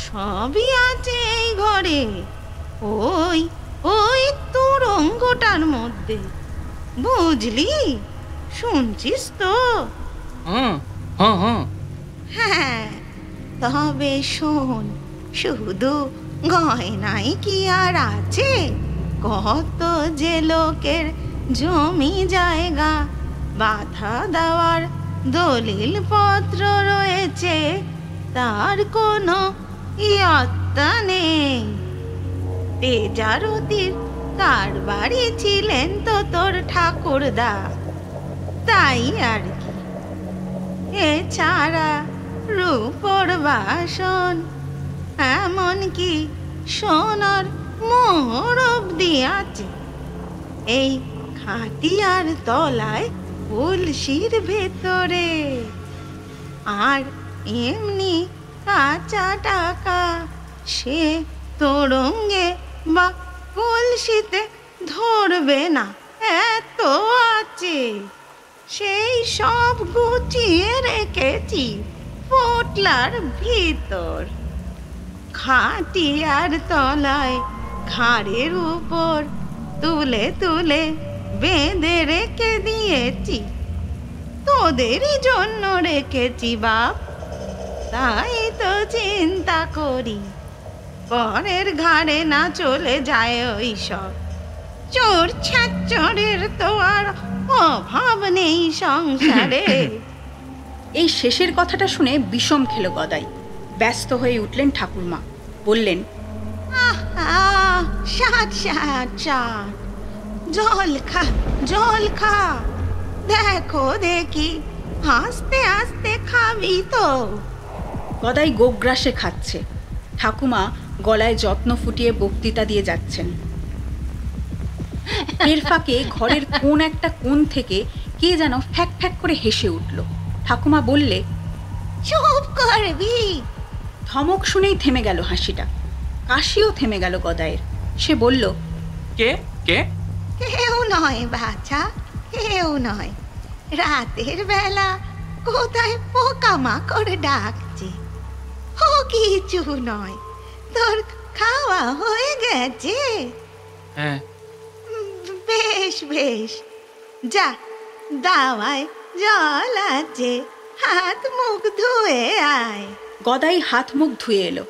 সবই আছে এই ঘরে, ওই ওই তোরঙ্গটার মধ্যে, বুঝলি? শুনছিস তো? হ্যাঁ, তবে শোন, শুধু গয়নাই কি আর আছে, কত যে লোকের জমি জায়গা বাধা দেওয়ার দলিল পত্র রয়েছে, তার কোনো ইয়ত্তা নেই। তেজারতির কারবারি ছিলেন তো তোর ঠাকুরদা, তাই আর কি। এছাড়া রূপোর বাসন, এমনকি সোনার মোহর অবধি আছে এই খাটিয়ার তলায় কলসির ভেতরে। আর এমনি কাঁচা টাকা সে তোরঙ্গে বা কলসিতে ধরবে না, এত আছে। সেই সব গুছিয়ে রেখেছি পোটলার ভিতর। খাটিয়ার তলায় ঘাড়ের উপর তুলে তুলে বেঁধে রেখে দিয়েছি, তোদেরই জন্য রেখেছি বাপ। তাই তো চিন্তা করি পরের ঘাড়ে না চলে যায় ওই সব। চোর ছাচ্চরের তো আর অভাব নেই সংসারে। এই শেষের কথাটা শুনে বিষম খেল গদাই। ব্যস্ত হয়ে উঠলেন ঠাকুরমা, বললেন, সাত সাত সাত, জল খা জল খা, দেখো দেখি আস্তে আস্তে খাবি তো। গদাই গোগ্রাসে খাচ্ছে, ঠাকুমা গলায় যত্ন ফুটিয়ে বক্তৃতা দিয়ে যাচ্ছেন। এর ফাঁকে ঘরের কোন একটা কোণ থেকে কে যেন ফ্যাক ফ্যাক করে হেসে উঠল। ঠাকুমা বললে, চুপ করবি। ধমক শুনেই থেমে গেল হাসিটা, কাশিও থেমে গেল গদায়ের। সে বলল, কে কে? কেউ নয় বাছা, কেউ নয়। রাতের বেলা কোথায় পোকামাকড় ডাকছে, ও কিছু নয়। তোর খাওয়া হয়ে গেছে? হ্যাঁ। বেশ বেশ, যা দাওয়ায় জল আছে, হাত মুখ ধুয়ে আয়। গদাই হাত মুখ ধুয়ে এলো।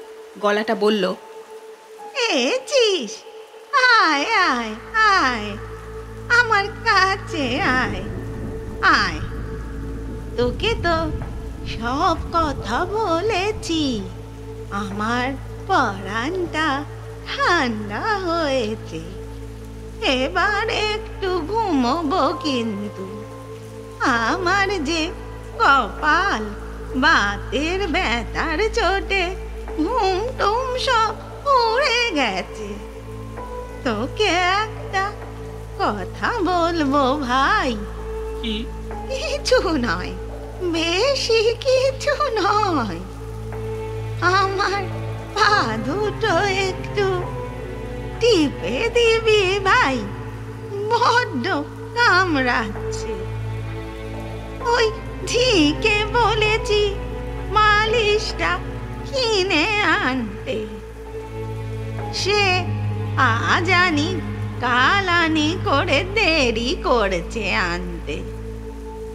গলাটা বলল, এছিস, আয় আয় আয়, আমার কাছে আয় আয়। তোকে তো সব কথা বলেছি, আমার পরানটা ঠান্ডা হয়েছে। এবার একটু ঘুমোবো, কিন্তু আমার যে কপাল, বাতের ব্যথার চোটে ঘুম টুম সব উড়ে গেছে। তোকে একটা কথা বলবো ভাই। কিছু নয়, বেশি কিছু নয়। আমার পা দুটো একটু টিপে দিবি ভাই, বড্ড কামড়াচ্ছে। ওই ঝিকে বলেছি মালিশটা কিনে আনতে, সে আজ আনি কাল আনি করে দেরি করেছে আনতে।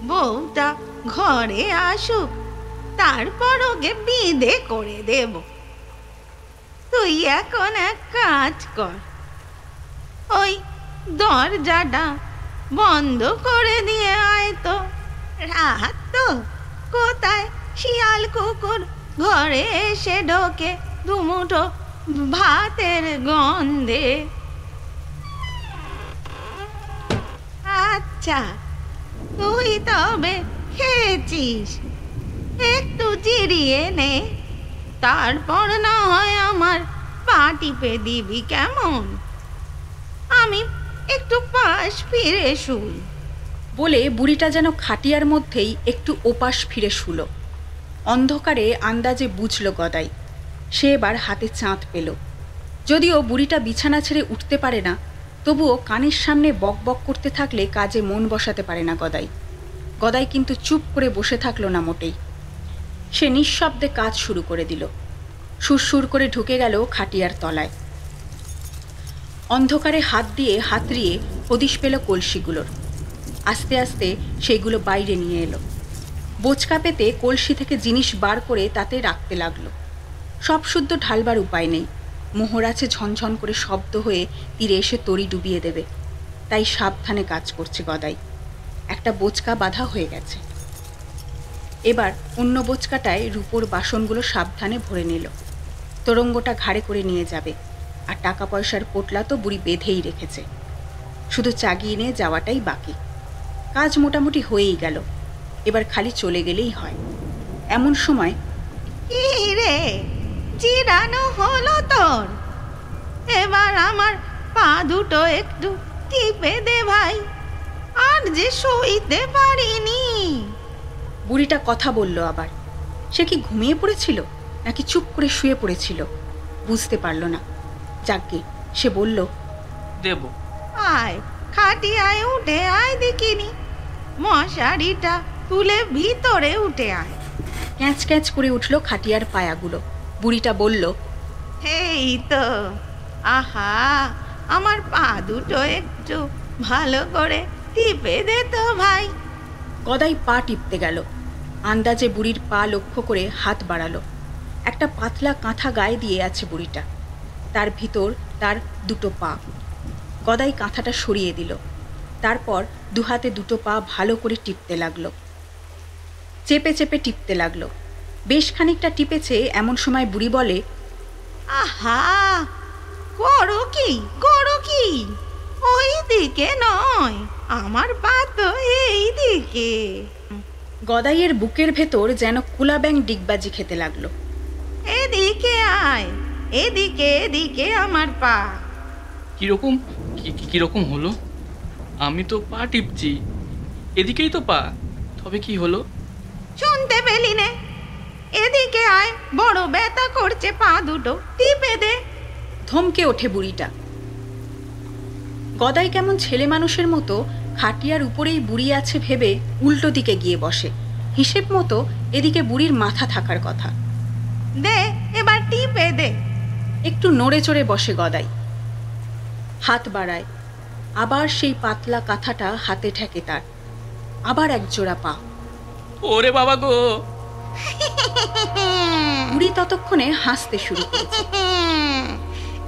বউটা ঘরে আসুক, তারপর ওকে বিদে করে দেব। তুই এখন এক কাজ কর, ওই দরজাটা বন্ধ করে দিয়ে আয় তো। রাত তো, কোথায় শিয়াল কুকুর ঘরে এসে ঢোকে দুমুঠো ভাতের গন্ধে। আচ্ছা, তুই তবে খেয়েছিস, একটু জিরিয়ে নে, তারপর না হয় আমার পা টিপে দিবি, কেমন? আমি একটু পাশ ফিরে শুই। বলে বুড়িটা যেন খাটিয়ার মধ্যেই একটু ওপাশ ফিরে শুলো। অন্ধকারে আন্দাজে বুঝল গদাই, সে এবার হাতে চাঁদ পেল। যদিও বুড়িটা বিছানা ছেড়ে উঠতে পারে না, তবুও কানের সামনে বক বক করতে থাকলে কাজে মন বসাতে পারে না গদাই। গদাই কিন্তু চুপ করে বসে থাকলো না মোটেই। সে নিঃশব্দে কাজ শুরু করে দিল। সুরসুর করে ঢুকে গেল খাটিয়ার তলায়। অন্ধকারে হাত দিয়ে হাতড়িয়ে হদিশ পেল কলসিগুলোর। আস্তে আস্তে সেইগুলো বাইরে নিয়ে এলো। বোচকা পেতে কলসি থেকে জিনিস বার করে তাতে রাখতে লাগলো। সব শুদ্ধ ঢালবার উপায় নেই। মোহর আছে ঝনঝন করে শব্দ হয়ে তীরে এসে তরি ডুবিয়ে দেবে, তাই সাবধানে কাজ করছে গদাই। একটা বোচকা বাঁধা হয়ে গেছে। এবার অন্য বোচকাটায় রূপোর বাসনগুলো সাবধানে ভরে নিল। তোরঙ্গটা ঘাড়ে করে নিয়ে যাবে, আর টাকা পয়সার পোটলা তো বুড়ি বেঁধেই রেখেছে। শুধু চাগিয়ে নিয়ে যাওয়াটাই বাকি। কাজ মোটামুটি হয়েই গেল, এবার খালি চলে গেলেই হয়। এমন সময়, কি রে, জিরানো হলো তোর? এবার আমার পা দুটো একটু টিপে দে ভাই, আর যে সইতে পারিনি। বুড়িটা কথা বলল আবার। সে কি ঘুমিয়ে পড়েছিল নাকি চুপ করে শুয়ে পড়েছিল বুঝতে পারল না। যাকগে, সে বলল, দেব। আয় খাটিয়ায় উঠে আয় দেখিনি, মশারিটা তুলে ভিতরে উঠে আয়। ক্যাঁচ ক্যাঁচ করে উঠল খাটিয়ার পায়াগুলো। বুড়িটা বলল, এই তো, আহা, আমার পা দুটো একটু ভালো করে টিপে দে তো ভাই। গদাই পা টিপতে গেল। আন্দাজে বুড়ির পা লক্ষ্য করে হাত বাড়ালো। একটা পাতলা কাঁথা গায়ে দিয়ে আছে বুড়িটা, তার ভিতর তার দুটো পা। গদাই কাঁথাটা সরিয়ে দিল। তারপর দুহাতে দুটো পা ভালো করে টিপতে লাগলো। চেপে চেপে টিপতে লাগলো। বেশ খানিকটা টিপেছে। এমন সময় বুড়ি বলে, আহা, করো কি করো কি, ওই দিকে নয়, আমার পা তো এই দিকে। গদাইয়ের বুকের ভেতর যেন কুলা ব্যাং ডিগবাজি খেতে লাগলো। এদিকে আয়, এদিকে এদিকে আমার পা। কিরকম কিরকম হলো? আমি তো পা টিপছি, এদিকেই তো পা, তবে কি হলো? শুনতে পেলি নে? এদিকে আয়, বড় ব্যথা করছে পা দুটো, টিপে দে। ধমকে ওঠে বুড়িটা। গদাই কেমন ছেলে মানুষের মতো খাটিয়ার উপরেই বুড়ি আছে ভেবে উল্টো দিকে গিয়ে বসে। হিসেব মতো এদিকে বুড়ির মাথা থাকার কথা। দে, এবার টিপে দে। একটু নড়ে চড়ে বসে গদাই, হাত বাড়ায়। আবার সেই পাতলা কাঁথাটা হাতে ঠেকে তার। আবার এক জোড়া পা। ওরে বাবা গো! বুড়ি ততক্ষণে হাসতে শুরু করেছে।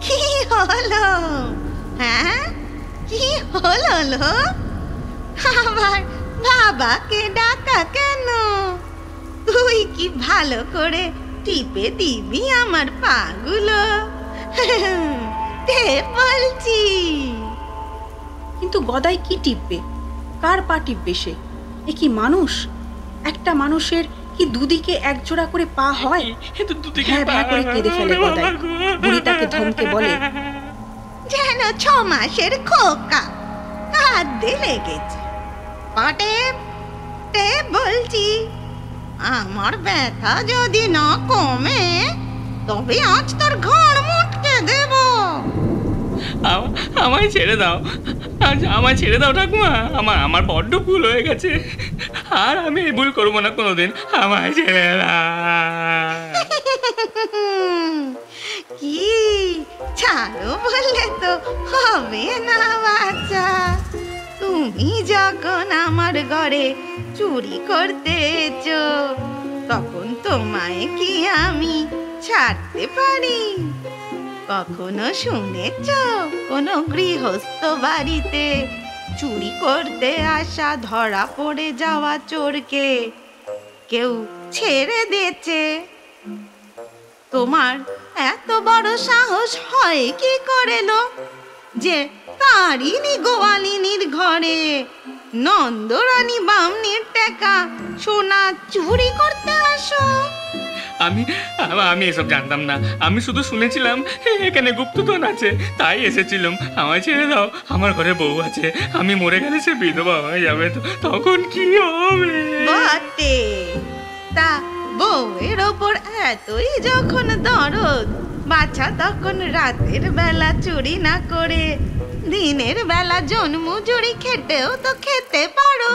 কি হলো? হ্যাঁ, কি হলো লো? আবার বাবাকে ডাকা কেন? তুই কি ভালো করে টিপে দিবি আমার পাগুলো? বলছি। কিন্তু গদাই কি টিপবে? কার পা টিপবে সে? এ কি মানুষ? একটা মানুষের কি দুদিকে একজোড়া করে পা হয়? হ্যাঁ, ভ্যাঁ করে কেঁদে ফেলে গদাই। বুড়ি তাকে ধমকে বলে, যেন 6 মাসের খোকা, কাঁদতে লেগেছে। পাটে টেপ বলছি। আমার ব্যথা যদি না কমে, তবে আজ তোর ঘাড় মুটকে দেব। আমায় ছেড়ে দাও, আমায় ছেড়ে দাও ঠাকুমা। আমার বড্ড ভুল হয়ে গেছে, আর আমি এই ভুল করবো না কোনোদিন। আমায় ছেড়ে দাও। কি ছাড়ো বললে তো হবে না বাচ্চা। তুমি যখন আমার ঘরে চুরি করতে এসো, তখন তোমায় কি আমি ছাড়তে পারি? কখনো শুনেছ কোনো গৃহস্থ বাড়িতে চুরি করতে আসা ধরা পড়ে যাওয়া চোরকে কেউ ছেড়ে দিয়েছে? তোমার এত বড় সাহস হয় কি করে লো, যে তারিণী গোয়ালিনীর ঘরে নন্দরানী বামনির টাকা সোনা চুরি করতে আসো? আমি এসব জানতাম না। আমি শুধু শুনেছিলাম এখানে গুপ্তধন আছে, তাই এসেছিলাম। আমায় ছেড়ে দাও, আমার ঘরে বউ আছে। আমি মরে গেলে সে বিধবা হয়ে যাবে, তখন কি হবে? বটে, তা বউয়ের ওপর এতই যখন দরদ, বাচ্চা তখন রাতের বেলা চুরি না করে দিনের বেলা জন্মজুরি খেটেও তো খেতে পারো।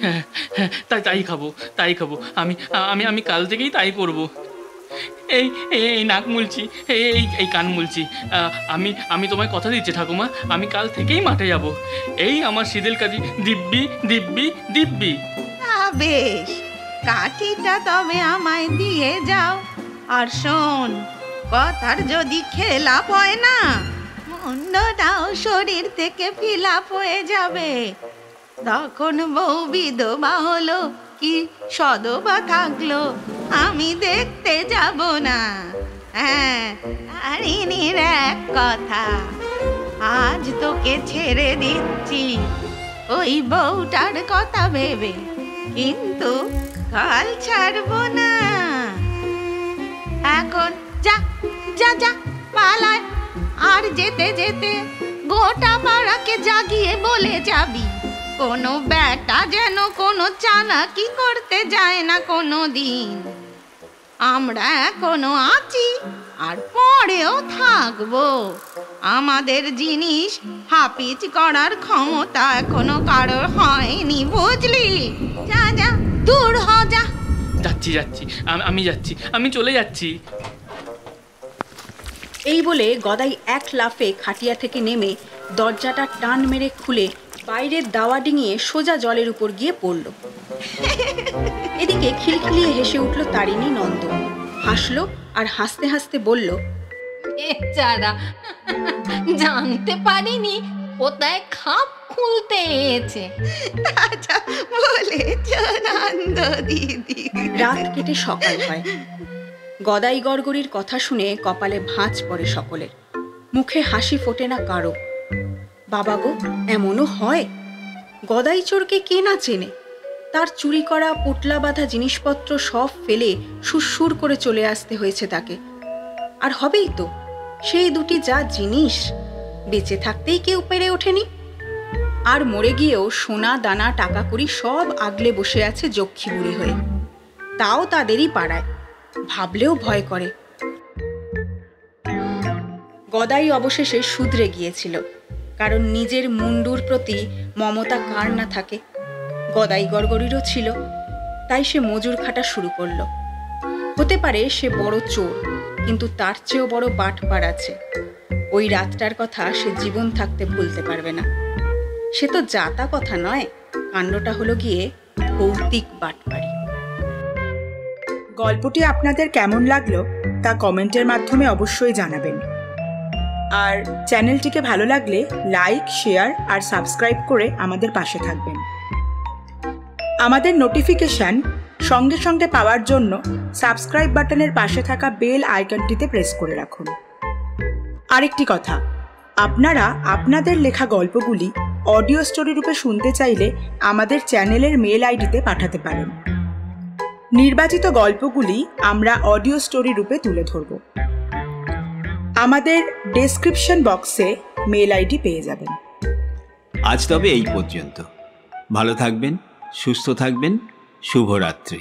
হ্যাঁ হ্যাঁ, তাই খাবো, তাই খাবো। আমি আমি আমি কাল থেকেই তাই করব। এই এই নাক মুলছি, এই কান মুলছি। আমি আমি তোমায় কথা দিচ্ছি ঠাকুমা, আমি কাল থেকেই মাঠে যাব। এই আমার সিদেল কাজী দিব্যি দিব্যি দিব্যি। বেশ, কাঠিটা তবে আমায় দিয়ে যাও। আর শোন, কথার যদি খেলাপ হয় না, মুন্ডটাও শরীর থেকে ফিলাপ হয়ে যাবে। তখন বউ বিধবা হলো কি সদবা থাকলো আমি দেখতে যাব না। হ্যাঁ, আর ইনির এক কথা, আজ তোকে ছেড়ে দিচ্ছি ওই বউটার কথা ভেবে, কিন্তু কাল ছাড়বো না। এখন যা যা যা পালায়, আর যেতে যেতে গোটা পাড়াকে জাগিয়ে বলে যাবি কোনো বেটা যেন কোনো চালাকি করতে যায় না কোনো দিন। আমরা এখনো আছি আর পরেও থাকবো। আমাদের জিনিস হাফিজ করার ক্ষমতা এখনো কারোর হয়নি, বুঝলি? যা যা, দূর হ যা। যাচ্ছি যাচ্ছি, আমি যাচ্ছি, আমি চলে যাচ্ছি। এই বলে গদাই এক লাফে খাটিয়া থেকে নেমে দরজাটা টান মেরে খুলে বাইরের দাওয়া ডিঙিয়ে সোজা জলের উপর গিয়ে পড়ল। এদিকে খিলখিলিয়ে হেসে উঠল তারিণী নন্দ। হাসলো আর হাসতে হাসতে বলল, বেচারা, জানতে পারিনি কোথায় খাপ খুলতে এসেছে। আচ্ছা বলেছ নন্দ দিদি। রাত কেটে সকাল হয়। গদাই গড়গড়ির কথা শুনে কপালে ভাঁজ পড়ে সকলের, মুখে হাসি ফোটে না কারো। বাবা গো, এমনও হয়? গদাই চোরকে কে না চেনে? তার চুরি করা পোটলা বাঁধা জিনিসপত্র সব ফেলে সুরসুর করে চলে আসতে হয়েছে তাকে। আর হবেই তো, সেই দুটি যা জিনিস বেঁচে থাকতেই কেউ পেরে ওঠেনি। আর মরে গিয়েও সোনা দানা টাকা কড়ি সব আগলে বসে আছে যক্ষী বুড়ি হয়ে, তাও তাদেরই পাড়ায়। ভাবলেও ভয় করে। গদাই অবশেষে শুধরে গিয়েছিল, কারণ নিজের মুন্ডুর প্রতি মমতা কার না থাকে। গদাই গড়গড়িরও ছিল, তাই সে মজুর খাটা শুরু করলো। হতে পারে সে বড় চোর, কিন্তু তার চেয়েও বড় বাটপার আছে। ওই রাতটার কথা সে জীবন থাকতে ভুলতে পারবে না। সে তো জাতা কথা নয়, কাণ্ডটা হলো গিয়ে ভৌতিক বাটপারি। গল্পটি আপনাদের কেমন লাগলো তা কমেন্টের মাধ্যমে অবশ্যই জানাবেন। আর চ্যানেলটিকে ভালো লাগলে লাইক, শেয়ার আর সাবস্ক্রাইব করে আমাদের পাশে থাকবেন। আমাদের নোটিফিকেশান সঙ্গে সঙ্গে পাওয়ার জন্য সাবস্ক্রাইব বাটনের পাশে থাকা বেল আইকনটিতে প্রেস করে রাখুন। আরেকটি কথা, আপনারা আপনাদের লেখা গল্পগুলি অডিও স্টোরি রূপে শুনতে চাইলে আমাদের চ্যানেলের মেল আইডিতে পাঠাতে পারেন। নির্বাচিত গল্পগুলি আমরা অডিও স্টোরি রূপে তুলে ধরব। আমাদের ডেসক্রিপশন বক্সে মেল আইডি পেয়ে যাবেন। আজ তবে এই পর্যন্ত। ভালো থাকবেন, সুস্থ থাকবেন। শুভরাত্রি।